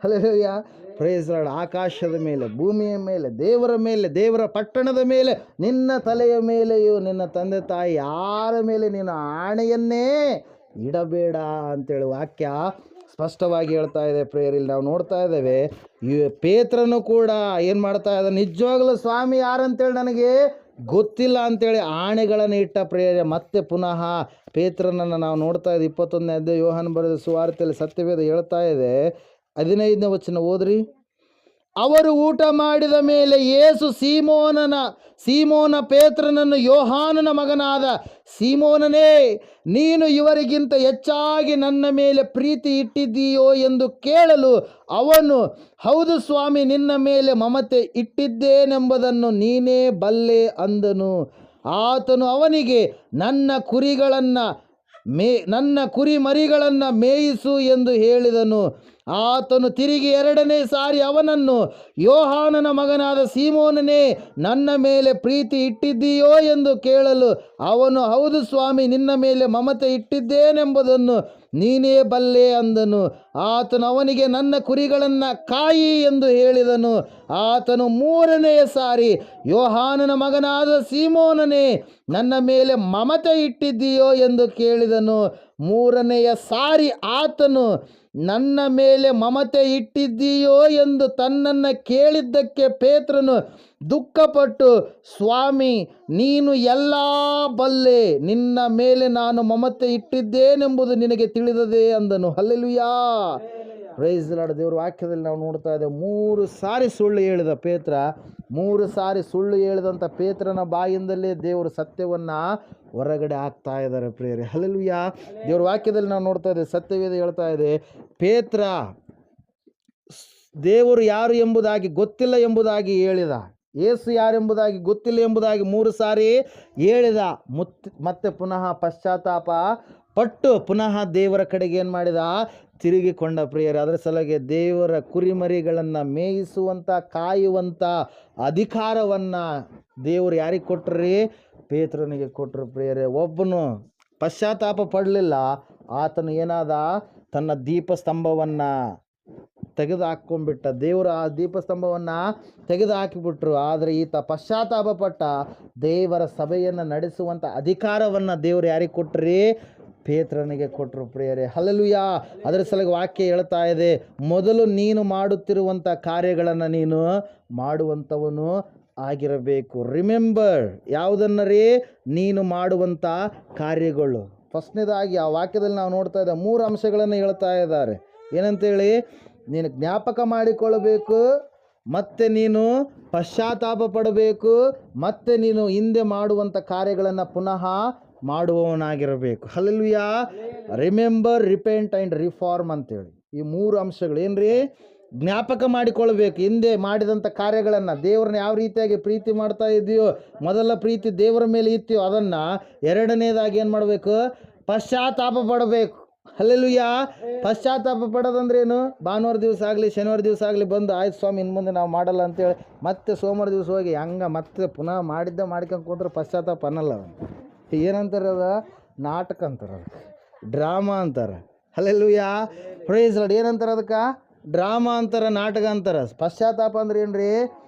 Hallelujah, praise lord. ಆಕಾಶದ ಮೇಲೆ, ಭೂಮಿಯ ಮೇಲೆ, ದೇವರ ಮೇಲೆ, ದೇವರ ಪಟ್ಟಣದ ಮೇಲೆ, ನಿನ್ನ ತಲೆಯ ಮೇಲೆಯೂ ನಿನ್ನ ತಂದೆ ತಾಯಿ ಯಾರ ಮೇಲೆ ನೀನು ಆಣೆಯನ್ನೇ ಇಡಬೇಡ ಅಂತೇಳಿ ವಾಕ್ಯ ಸ್ಪಷ್ಟವಾಗಿ ಹೇಳ್ತಾ ಇದೆ. ಪ್ರೇಯರಲ್ಲಿ ನಾವು ನೋಡ್ತಾ ಇದ್ದೇವೆ, ಈ ಪೇತ್ರನು ಕೂಡ ಏನು ಮಾಡ್ತಾ ಇದ್ದ, ನಿಜವಾಗ್ಲೂ ಸ್ವಾಮಿ ಯಾರಂತೇಳಿ ನನಗೆ ಗೊತ್ತಿಲ್ಲ ಅಂತೇಳಿ ಆಣೆಗಳನ್ನು ಇಟ್ಟ. ಪ್ರೇಯರ ಮತ್ತೆ ಪುನಃ ಪೇತ್ರನನ್ನು ನಾವು ನೋಡ್ತಾ ಇದ್ದೀವಿ. 21ನೇ ಅಧ್ಯಾಯ ಯೋಹಾನ ಬರೆದ ಸುವಾರ್ತೆಯಲ್ಲಿ ಸತ್ಯವೇದ ಹೇಳ್ತಾ ಇದೆ. 15ನೇ ವಚನ ಓದ್ರಿ. ಅವರು ಊಟ ಮಾಡಿದ ಮೇಲೆ ಯೇಸು ಸೀಮೋನ ಪೇತ್ರನನ್ನು, ಯೋಹಾನನ ಮಗನಾದ ಸೀಮೋನನೇ, ನೀನು ಇವರಿಗಿಂತ ಹೆಚ್ಚಾಗಿ ನನ್ನ ಮೇಲೆ ಪ್ರೀತಿ ಇಟ್ಟಿದ್ದೀಯೋ ಎಂದು ಕೇಳಲು ಅವನು, ಹೌದು ಸ್ವಾಮಿ, ನಿನ್ನ ಮೇಲೆ ಮಮತೆ ಇಟ್ಟಿದ್ದೇನೆಂಬುದನ್ನು ನೀನೇ ಬಲ್ಲೆ ಅಂದನು. ಆತನು ಅವನಿಗೆ, ನನ್ನ ಕುರಿಮರಿಗಳನ್ನು ಮೇಯಿಸು ಎಂದು ಹೇಳಿದನು. ಆತನು ತಿರುಗಿ 2ನೇ ಸಾರಿ ಅವನನ್ನು, ಯೋಹಾನನ ಮಗನಾದ ಸೀಮೋನನೇ, ನನ್ನ ಮೇಲೆ ಪ್ರೀತಿ ಇಟ್ಟಿದ್ದೀಯೋ ಎಂದು ಕೇಳಲು ಅವನು, ಹೌದು ಸ್ವಾಮಿ, ನಿನ್ನ ಮೇಲೆ ಮಮತೆ ಇಟ್ಟಿದ್ದೇನೆಂಬುದನ್ನು ನೀನೇ ಬಲ್ಲೆ ಅಂದನು. ಆತನು ಅವನಿಗೆ, ನನ್ನ ಕುರಿಗಳನ್ನು ಕಾಯಿ ಎಂದು ಹೇಳಿದನು. ಆತನು 3ನೇ ಸಾರಿ, ಯೋಹಾನನ ಮಗನಾದ ಸೀಮೋನನೇ, ನನ್ನ ಮೇಲೆ ಮಮತೆ ಇಟ್ಟಿದ್ದೀಯೋ ಎಂದು ಕೇಳಿದನು. 3ನೆಯ ಸಾರಿ ಆತನು ನನ್ನ ಮೇಲೆ ಮಮತೆ ಇಟ್ಟಿದ್ದೀಯೋ ಎಂದು ತನ್ನನ್ನು ಕೇಳಿದ್ದಕ್ಕೆ ಪೇತ್ರನು ದುಃಖಪಟ್ಟು, ಸ್ವಾಮಿ, ನೀನು ಎಲ್ಲ ಬಲ್ಲೆ, ನಿನ್ನ ಮೇಲೆ ನಾನು ಮಮತೆ ಇಟ್ಟಿದ್ದೇನೆಂಬುದು ನಿನಗೆ ತಿಳಿದದೆ ಅಂದನು. Hallelujah, praise lord. ದೇವರ ವಾಕ್ಯದಲ್ಲಿ ನಾವು ನೋಡ್ತಾ ಇದ್ದೇವೆ, 3 ಸಾರಿ ಸುಳ್ಳು ಹೇಳಿದ ಪೇತ್ರ. 3 ಸಾರಿ ಸುಳ್ಳು ಹೇಳಿದಂಥ ಪೇತ್ರನ ಬಾಯಿಂದಲೇ ದೇವರು ಸತ್ಯವನ್ನು ಹೊರಗಡೆ ಹಾಕ್ತಾ ಇದ್ದಾರೆ ಪ್ರಿಯರೇ. ಹಲ್ಲೆಲೂಯಾ. ದೇವರ ವಾಕ್ಯದಲ್ಲಿ ನಾವು ನೋಡ್ತಾ ಇದ್ದೇವೆ, ಸತ್ಯವೇದ ಹೇಳ್ತಾ ಇದೆ, ಪೇತ್ರ ದೇವರು ಯಾರು ಎಂಬುದಾಗಿ ಗೊತ್ತಿಲ್ಲ ಎಂಬುದಾಗಿ ಹೇಳಿದ. ಯೇಸು ಯಾರೆಂಬುದಾಗಿ ಗೊತ್ತಿಲ್ಲ ಎಂಬುದಾಗಿ 3 ಸಾರಿ ಹೇಳಿದ. ಮತ್ತೆ ಪುನಃ ಪಶ್ಚಾತ್ತಾಪ ಪಟ್ಟು ಪುನಃ ದೇವರ ಕಡೆಗೆ ಏನು ಮಾಡಿದ, ತಿರುಗಿಕೊಂಡ ಪ್ರಿಯರೇ. ಅದರ ಸಲುವಾಗಿ ದೇವರ ಕುರಿಮರಿಗಳನ್ನು ಮೇಯಿಸುವಂಥ, ಕಾಯುವಂಥ ಅಧಿಕಾರವನ್ನು ದೇವರು ಯಾರಿಗೆ ಕೊಟ್ಟರು? ಪೇತ್ರನಿಗೆ ಕೊಟ್ಟರು ಪ್ರಿಯರೇ. ಒಬ್ಬನು ಪಶ್ಚಾತ್ತಾಪ ಪಡಲಿಲ್ಲ. ಆತನು ಏನಾದ, ತನ್ನ ದೀಪಸ್ತಂಭವನ್ನು ತೆಗೆದು ಹಾಕ್ಕೊಂಡ್ಬಿಟ್ಟ. ದೇವರು ಆ ದೀಪಸ್ತಂಭವನ್ನು ತೆಗೆದು ಹಾಕಿಬಿಟ್ರು. ಆದರೆ ಈತ ಪಶ್ಚಾತ್ತಾಪ ಪಟ್ಟ. ದೇವರ ಸಭೆಯನ್ನು ನಡೆಸುವಂಥ ಅಧಿಕಾರವನ್ನು ದೇವರು ಯಾರಿಗೆ ಕೊಟ್ಟರು? ಪೇತ್ರನಿಗೆ ಕೊಟ್ಟರು ಪ್ರಿಯರೇ. ಹಲ್ಲೆಲೂಯಾ. ಅದರ ಸಲುವಾಗಿ ವಾಕ್ಯ ಹೇಳ್ತಾ ಇದೆ, ಮೊದಲು ನೀನು ಮಾಡುತ್ತಿರುವಂಥ ಕಾರ್ಯಗಳನ್ನು ನೀನು ಮಾಡುವಂಥವನು ಆಗಿರಬೇಕು. ರಿಮೆಂಬರ್, ಯಾವುದನ್ನರೇ ನೀನು ಮಾಡುವಂಥ ಕಾರ್ಯಗಳು. ಫಸ್ಟ್ನೇದಾಗಿ ಆ ವಾಕ್ಯದಲ್ಲಿ ನಾವು ನೋಡ್ತಾ ಇದ್ದ 3 ಅಂಶಗಳನ್ನು ಹೇಳ್ತಾ ಇದ್ದಾರೆ. ಏನಂತೇಳಿ? ನೀನು ಜ್ಞಾಪಕ ಮಾಡಿಕೊಳ್ಳಬೇಕು, ಮತ್ತೆ ನೀನು ಪಶ್ಚಾತ್ತಾಪ ಪಡಬೇಕು, ಮತ್ತೆ ನೀನು ಹಿಂದೆ ಮಾಡುವಂಥ ಕಾರ್ಯಗಳನ್ನು ಪುನಃ ಮಾಡುವವನಾಗಿರಬೇಕು. Hallelujah. Remember, repent and reform ಅಂತೇಳಿ ಈ 3 ಅಂಶಗಳು ಏನ್ರಿ? ಜ್ಞಾಪಕ ಮಾಡಿಕೊಳ್ಬೇಕು, ಹಿಂದೆ ಮಾಡಿದಂಥ ಕಾರ್ಯಗಳನ್ನು, ದೇವ್ರನ್ನ ಯಾವ ರೀತಿಯಾಗಿ ಪ್ರೀತಿ ಮಾಡ್ತಾ ಇದೆಯೋ, ಮೊದಲ ಪ್ರೀತಿ ದೇವರ ಮೇಲೆ ಇತ್ತು, ಅದನ್ನು 2ನೇದಾಗಿ ಏನು ಮಾಡಬೇಕು? ಪಶ್ಚಾತ್ತಾಪ ಪಡಬೇಕು. ಹಲ್ಲೆಲೂಯಾ. ಪಶ್ಚಾತ್ತಾಪ ಪಡೋದಂದ್ರೇನು? ಭಾನುವಾರ ದಿವಸ ಆಗಲಿ ಶನಿವಾರ ದಿವಸ ಆಗಲಿ ಬಂದು, ಆಯ್ತು ಸ್ವಾಮಿ ಇನ್ನು ಮುಂದೆ ನಾವು ಮಾಡಲ್ಲ ಅಂತೇಳಿ ಮತ್ತೆ ಸೋಮವಾರ ದಿವಸ ಹೋಗಿ ಹಂಗೆ ಮತ್ತೆ ಪುನಃ ಮಾಡ್ಕೊಂಡು ಕೂತ್ರೆ ಪಶ್ಚಾತ್ತಾಪ ಅನ್ನಲ್ಲ. ಏನಂತಾರೆ? ಅದ ನಾಟಕ ಅಂತಾರೆ, ಅದಕ್ಕೆ ಡ್ರಾಮಾ ಅಂತಾರೆ. Hallelujah, praise lord. ಏನಂತಾರೆ ಅದಕ್ಕೆ? ಡ್ರಾಮಾ ಅಂತಾರೆ, ನಾಟಕ ಅಂತಾರೆ. ಪಶ್ಚಾತ್ತಾಪ ಅಂದ್ರೆ ಏನ್ರಿ?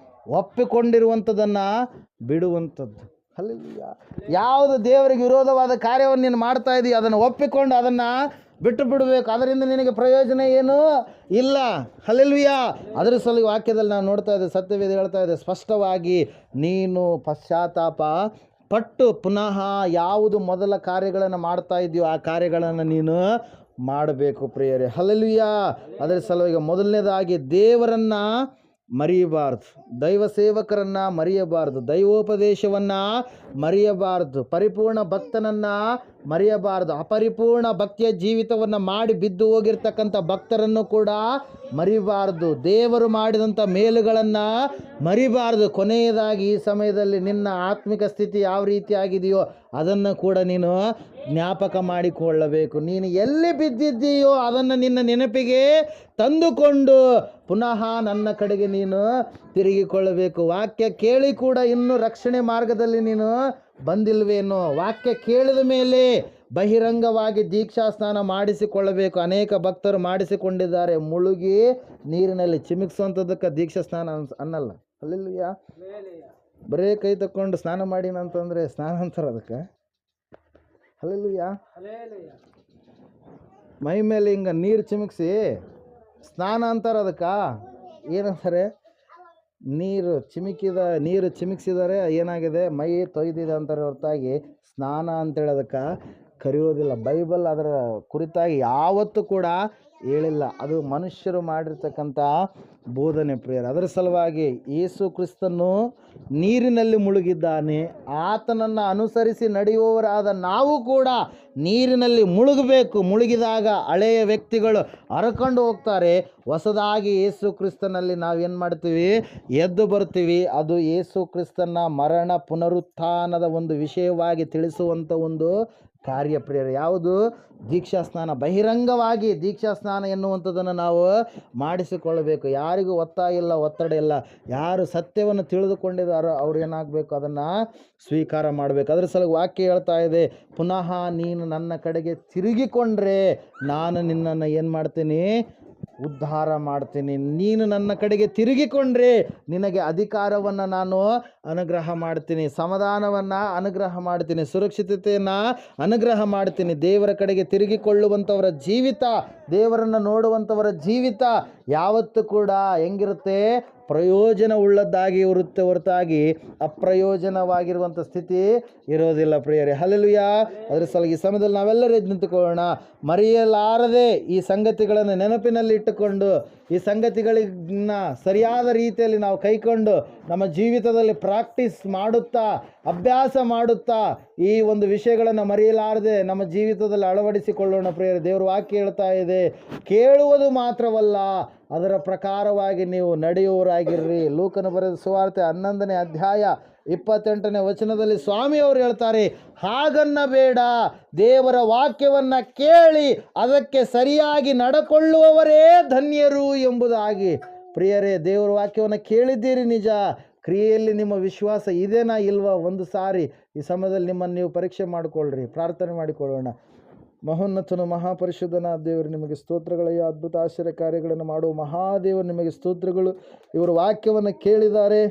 ಒಪ್ಪಿಕೊಂಡಿರುವಂಥದ್ದನ್ನು ಬಿಡುವಂಥದ್ದು. ಹಲ್ಲೆಲೂಯಾ. ಯಾವುದು ದೇವರಿಗೆ ವಿರೋಧವಾದ ಕಾರ್ಯವನ್ನು ನೀನು ಮಾಡ್ತಾ ಇದೀಯ, ಅದನ್ನು ಒಪ್ಪಿಕೊಂಡು ಅದನ್ನು ಬಿಟ್ಟು ಬಿಡಬೇಕು. ಅದರಿಂದ ನಿನಗೆ ಪ್ರಯೋಜನ ಏನೂ ಇಲ್ಲ. ಹಲ್ಲೆಲೂಯಾ. ಅದರ ಸಲುವಾಗಿ ವಾಕ್ಯದಲ್ಲಿ ನಾವು ನೋಡ್ತಾ ಇದ್ದೇವೆ, ಸತ್ಯವೇದ ಹೇಳ್ತಾ ಇದೆ ಸ್ಪಷ್ಟವಾಗಿ, ನೀನು ಪಶ್ಚಾತ್ತಾಪ ಪಟ್ಟು ಪುನಃ ಯಾವುದು ಮೊದಲ ಕಾರ್ಯಗಳನ್ನು ಮಾಡ್ತಾ ಇದೆಯೋ ಆ ಕಾರ್ಯಗಳನ್ನು ನೀನು ಮಾಡಬೇಕು ಪ್ರಿಯರೇ. ಹಲ್ಲೆಲೂಯಾ. ಅದರ ಸಲುವಾಗಿ ಮೊದಲನೇದಾಗಿ ದೇವರನ್ನು ಮರೆಯಬಾರ್ದು, ದೈವ ಸೇವಕರನ್ನು ಮರೆಯಬಾರ್ದು, ದೈವೋಪದೇಶವನ್ನು ಮರೆಯಬಾರ್ದು, ಪರಿಪೂರ್ಣ ಭಕ್ತನನ್ನು ಮರೆಯಬಾರದು. ಅಪರಿಪೂರ್ಣ ಭಕ್ತಿಯ ಜೀವಿತವನ್ನು ಮಾಡಿ ಬಿದ್ದು ಹೋಗಿರ್ತಕ್ಕಂಥ ಭಕ್ತರನ್ನು ಕೂಡ ಮರಿಬಾರದು. ದೇವರು ಮಾಡಿದಂಥ ಮೇಲುಗಳನ್ನು ಮರಿಬಾರದು. ಕೊನೆಯದಾಗಿ ಈ ಸಮಯದಲ್ಲಿ ನಿನ್ನ ಆತ್ಮಿಕ ಸ್ಥಿತಿ ಯಾವ ರೀತಿಯಾಗಿದೆಯೋ ಅದನ್ನು ಕೂಡ ನೀನು ಜ್ಞಾಪಕ ಮಾಡಿಕೊಳ್ಳಬೇಕು. ನೀನು ಎಲ್ಲಿ ಬಿದ್ದಿದ್ದೀಯೋ ಅದನ್ನು ನಿನ್ನ ನೆನಪಿಗೆ ತಂದುಕೊಂಡು ಪುನಃ ನನ್ನ ಕಡೆಗೆ ನೀನು ತಿರುಗಿಕೊಳ್ಳಬೇಕು. ವಾಕ್ಯ ಕೇಳಿ ಕೂಡ ಇನ್ನೂ ರಕ್ಷಣೆ ಮಾರ್ಗದಲ್ಲಿ ನೀನು ಬಂದಿಲ್ವೇನೋ? ವಾಕ್ಯ ಕೇಳಿದ ಮೇಲೆ ಬಹಿರಂಗವಾಗಿ ದೀಕ್ಷಾ ಸ್ನಾನ ಮಾಡಿಸಿಕೊಳ್ಳಬೇಕು. ಅನೇಕ ಭಕ್ತರು ಮಾಡಿಸಿಕೊಂಡಿದ್ದಾರೆ. ಮುಳುಗಿ ನೀರಿನಲ್ಲಿ ಚಿಮಿಕ್ಸುವಂಥದ್ದಕ್ಕೆ ದೀಕ್ಷಾ ಸ್ನಾನ ಅನ್ನಲ್ಲ. ಅಲ್ಲಿಯ ಬರೇ ಕೈ ತಕ್ಕೊಂಡು ಸ್ನಾನ ಮಾಡಿನಂತಂದರೆ ಸ್ನಾನ ಅಂತಾರೆ ಅದಕ್ಕೆ. ಅಲ್ಲಿಯ ಮೈ ಮೇಲೆ ಹಿಂಗೆ ನೀರು ಚಿಮಿಕ್ಸಿ ಸ್ನಾನ ಅಂತಾರೆ ಅದಕ್ಕೆ. ಏನಂತಾರೆ? ನೀರು ಚಿಮಿಕ್ಸಿದರೆ ಏನಾಗಿದೆ? ಮೈ ತೊಯ್ದಿದೆ ಅಂತಾರೆ ಹೊರತಾಗಿ ಸ್ನಾನ ಅಂತೇಳಿ ಅದಕ್ಕೆ ಕರೆಯೋದಿಲ್ಲ. ಬೈಬಲ್ ಅದರ ಕುರಿತಾಗಿ ಯಾವತ್ತೂ ಕೂಡ ಹೇಳಿಲ್ಲ. ಅದು ಮನುಷ್ಯರು ಮಾಡಿರ್ತಕ್ಕಂಥ ಬೋಧನೆ ಪ್ರಿಯರು. ಅದರ ಸಲುವಾಗಿ ಯೇಸು ಕ್ರಿಸ್ತನು ನೀರಿನಲ್ಲಿ ಮುಳುಗಿದ್ದಾನೆ. ಆತನನ್ನು ಅನುಸರಿಸಿ ನಡೆಯುವವರಾದ ನಾವು ಕೂಡ ನೀರಿನಲ್ಲಿ ಮುಳುಗಬೇಕು. ಮುಳುಗಿದಾಗ ಹಳೆಯ ವ್ಯಕ್ತಿಗಳು ಹರಕೊಂಡು ಹೋಗ್ತಾರೆ. ಹೊಸದಾಗಿ ಯೇಸು ಕ್ರಿಸ್ತನಲ್ಲಿ ನಾವೇನು ಮಾಡ್ತೀವಿ? ಎದ್ದು ಬರ್ತೀವಿ. ಅದು ಯೇಸು ಕ್ರಿಸ್ತನ ಮರಣ ಪುನರುತ್ಥಾನದ ಒಂದು ವಿಷಯವಾಗಿ ತಿಳಿಸುವಂಥ ಒಂದು ಕಾರ್ಯಪ್ರಿಯರು. ಯಾವುದು? ದೀಕ್ಷಾಸ್ನಾನ. ಬಹಿರಂಗವಾಗಿ ದೀಕ್ಷಾಸ್ನಾನ ಎನ್ನುವಂಥದ್ದನ್ನು ನಾವು ಮಾಡಿಸಿಕೊಳ್ಳಬೇಕು. ಯಾರಿಗೂ ಒತ್ತಾಯ ಇಲ್ಲ, ಒತ್ತಡ ಇಲ್ಲ. ಯಾರು ಸತ್ಯವನ್ನು ತಿಳಿದುಕೊಂಡಿದ್ದಾರೋ ಅವ್ರು ಏನಾಗಬೇಕು? ಅದನ್ನು ಸ್ವೀಕಾರ ಮಾಡಬೇಕು. ಅದರ ಸಲುವಾಗಿ ವಾಕ್ಯ ಹೇಳ್ತಾ ಇದೆ, ಪುನಃ ನೀನು ನನ್ನ ಕಡೆಗೆ ತಿರುಗಿಕೊಂಡ್ರೆ ನಾನು ನಿನ್ನನ್ನು ಏನು ಮಾಡ್ತೀನಿ? ಉದ್ಧಾರ ಮಾಡ್ತೀನಿ. ನೀನು ನನ್ನ ಕಡೆಗೆ ತಿರುಗಿಕೊಂಡ್ರೆ ನಿನಗೆ ಅಧಿಕಾರವನ್ನು ನಾನು ಅನುಗ್ರಹ ಮಾಡ್ತೀನಿ, ಸಮಾಧಾನವನ್ನು ಅನುಗ್ರಹ ಮಾಡ್ತೀನಿ, ಸುರಕ್ಷಿತತೆಯನ್ನು ಅನುಗ್ರಹ ಮಾಡ್ತೀನಿ. ದೇವರ ಕಡೆಗೆ ತಿರುಗಿಕೊಳ್ಳುವಂಥವರ ಜೀವಿತ, ದೇವರನ್ನು ನೋಡುವಂಥವರ ಜೀವಿತ ಯಾವತ್ತೂ ಕೂಡ ಹೆಂಗಿರುತ್ತೆ? ಪ್ರಯೋಜನ ಉಳ್ಳದ್ದಾಗಿ ಇರುತ್ತೆ ಹೊರತಾಗಿ ಅಪ್ರಯೋಜನವಾಗಿರುವಂಥ ಸ್ಥಿತಿ ಇರೋದಿಲ್ಲ ಪ್ರಿಯರೇ. ಹಲ್ಲೆಲೂಯಾ. ಅದರ ಸಲುವಾಗಿ ಈ ಸಮಯದಲ್ಲಿ ನಾವೆಲ್ಲರೂ ಎದ್ದು ನಿಂತುಕೊಳ್ಳೋಣ. ಮರೆಯಲಾರದೆ ಈ ಸಂಗತಿಗಳನ್ನು ನೆನಪಿನಲ್ಲಿ ಇಟ್ಟುಕೊಂಡು ಈ ಸಂಗತಿಗಳನ್ನ ಸರಿಯಾದ ರೀತಿಯಲ್ಲಿ ನಾವು ಕೈಕೊಂಡು ನಮ್ಮ ಜೀವಿತದಲ್ಲಿ ಪ್ರಾಕ್ಟೀಸ್ ಮಾಡುತ್ತಾ, ಅಭ್ಯಾಸ ಮಾಡುತ್ತಾ ಈ ಒಂದು ವಿಷಯಗಳನ್ನು ಮರೆಯಲಾರದೆ ನಮ್ಮ ಜೀವಿತದಲ್ಲಿ ಅಳವಡಿಸಿಕೊಳ್ಳೋಣ ಪ್ರಿಯರೇ. ದೇವರ ವಾಕ್ಯ ಹೇಳ್ತಾ ಇದೆ, ಕೇಳುವುದು ಮಾತ್ರವಲ್ಲ ಅದರ ಪ್ರಕಾರವಾಗಿ ನೀವು ನಡೆಯುವವರಾಗಿರ್ರಿ. ಲೂಕನ ಬರೆದ ಸುವಾರ್ತೆ 11ನೇ ಅಧ್ಯಾಯ 28ನೇ ವಚನದಲ್ಲಿ ಸ್ವಾಮಿಯವರು ಹೇಳ್ತಾರೆ, ಹಾಗನ್ನ ಬೇಡ, ದೇವರ ವಾಕ್ಯವನ್ನು ಕೇಳಿ ಅದಕ್ಕೆ ಸರಿಯಾಗಿ ನಡ್ಕೊಳ್ಳುವವರೇ ಧನ್ಯರು ಎಂಬುದಾಗಿ. ಪ್ರಿಯರೇ, ದೇವರ ವಾಕ್ಯವನ್ನು ಕೇಳಿದ್ದೀರಿ ನಿಜ, ಕ್ರಿಯೆಯಲ್ಲಿ ನಿಮ್ಮ ವಿಶ್ವಾಸ ಇದೇನಾ ಇಲ್ವಾ? ಒಂದು ಸಾರಿ ಈ ಸಮಯದಲ್ಲಿ ನಿಮ್ಮನ್ನು ನೀವು ಪರೀಕ್ಷೆ ಮಾಡಿಕೊಳ್ಳ್ರಿ. ಪ್ರಾರ್ಥನೆ ಮಾಡಿಕೊಳ್ಳೋಣ. ಮಹೋನ್ನತನು ಮಹಾಪರಿಶುದ್ಧನ ದೇವರು, ನಿಮಗೆ ಸ್ತೋತ್ರಗಳಯ್ಯ. ಅದ್ಭುತ ಆಶ್ಚರ್ಯ ಕಾರ್ಯಗಳನ್ನು ಮಾಡುವ ಮಹಾದೇವರು ನಿಮಗೆ ಸ್ತೋತ್ರಗಳು. ಇವರು ವಾಕ್ಯವನ್ನು ಕೇಳಿದ್ದಾರೆ,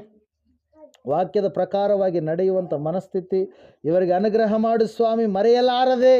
ವಾಕ್ಯದ ಪ್ರಕಾರವಾಗಿ ನಡೆಯುವಂಥ ಮನಸ್ಥಿತಿ ಇವರಿಗೆ ಅನುಗ್ರಹ ಮಾಡು ಸ್ವಾಮಿ. ಮರೆಯಲಾರದೆ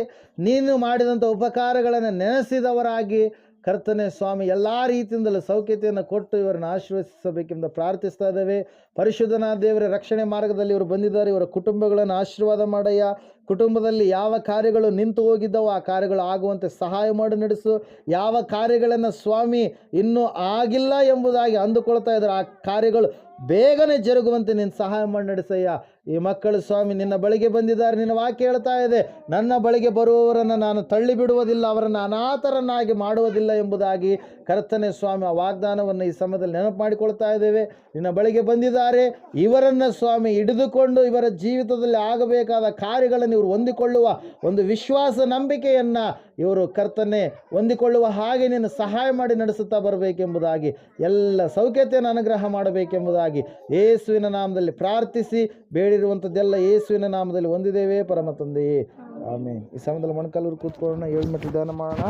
ನೀನು ಮಾಡಿದಂಥ ಉಪಕಾರಗಳನ್ನು ನೆನೆಸಿದವರಾಗಿ ಕರ್ತನೆ ಸ್ವಾಮಿ ಎಲ್ಲ ರೀತಿಯಿಂದಲೂ ಸೌಖ್ಯತೆಯನ್ನು ಕೊಟ್ಟು ಇವರನ್ನು ಆಶೀರ್ವದಿಸಬೇಕೆಂದು ಪ್ರಾರ್ಥಿಸ್ತಾ ಇದ್ದೇವೆ. ಪರಿಶುದ್ಧನಾದ ದೇವರ ರಕ್ಷಣೆ ಮಾರ್ಗದಲ್ಲಿ ಇವರು ಬಂದಿದ್ದಾರೆ. ಇವರ ಕುಟುಂಬಗಳನ್ನು ಆಶೀರ್ವಾದ ಮಾಡಯ್ಯ. ಕುಟುಂಬದಲ್ಲಿ ಯಾವ ಕಾರ್ಯಗಳು ನಿಂತು ಹೋಗಿದ್ದವೋ ಆ ಕಾರ್ಯಗಳು ಆಗುವಂತೆ ಸಹಾಯ ಮಾಡಿ ನಡೆಸು. ಯಾವ ಕಾರ್ಯಗಳನ್ನು ಸ್ವಾಮಿ ಇನ್ನೂ ಆಗಿಲ್ಲ ಎಂಬುದಾಗಿ ಅಂದುಕೊಳ್ತಾ ಇದ್ದಾರೆ ಆ ಕಾರ್ಯಗಳು ಬೇಗನೆ ಜರುಗುವಂತೆ ನೀನು ಸಹಾಯ ಮಾಡಿ ನಡೆಸಯ್ಯ. ಈ ಮಕ್ಕಳು ಸ್ವಾಮಿ ನಿನ್ನ ಬಳಿಗೆ ಬಂದಿದ್ದಾರೆ. ನಿನ್ನ ವಾಕ್ಯ ಹೇಳ್ತಾ ಇದೆ, ನನ್ನ ಬಳಿಗೆ ಬರುವವರನ್ನು ನಾನು ತಳ್ಳಿ ಬಿಡುವುದಿಲ್ಲ, ಅವರನ್ನು ಅನಾಥರನ್ನಾಗಿ ಮಾಡುವುದಿಲ್ಲ ಎಂಬುದಾಗಿ. ಕರ್ತನೆ ಸ್ವಾಮಿ, ಆ ವಾಗ್ದಾನವನ್ನು ಈ ಸಮಯದಲ್ಲಿ ನೆನಪು ಮಾಡಿಕೊಳ್ತಾ ಇದ್ದೇವೆ. ನಿನ್ನ ಬಳಿಗೆ ಬಂದಿದ್ದಾರೆ, ಇವರನ್ನು ಸ್ವಾಮಿ ಹಿಡಿದುಕೊಂಡು ಇವರ ಜೀವಿತದಲ್ಲಿ ಆಗಬೇಕಾದ ಕಾರ್ಯಗಳನ್ನು ಇವರು ಹೊಂದಿಕೊಳ್ಳುವ ಒಂದು ವಿಶ್ವಾಸ ನಂಬಿಕೆಯನ್ನು ಇವರು ಕರ್ತನೆ ಹೊಂದಿಕೊಳ್ಳುವ ಹಾಗೆ ನೀನು ಸಹಾಯ ಮಾಡಿ ನಡೆಸುತ್ತಾ ಬರಬೇಕೆಂಬುದಾಗಿ, ಎಲ್ಲ ಸೌಖ್ಯತೆಯನ್ನು ಅನುಗ್ರಹ ಮಾಡಬೇಕೆಂಬುದಾಗಿ ಯೇಸುವಿನ ನಾಮದಲ್ಲಿ ಪ್ರಾರ್ಥಿಸಿ ಬೇಡಿರುವಂಥದ್ದೆಲ್ಲ ಯೇಸುವಿನ ನಾಮದಲ್ಲಿ ಹೊಂದಿದ್ದೇವೆ ಪರಮ ತಂದೆಯೇ, ಆಮೇನ್. ಈ ಸಮಯದಲ್ಲಿ ಮೊಣಕಾಲೂರು ಕೂತ್ಕೊಳ್ಳೋಣ, 7 ಮಿನಿಟ್ ಧ್ಯಾನ ಮಾಡೋಣ.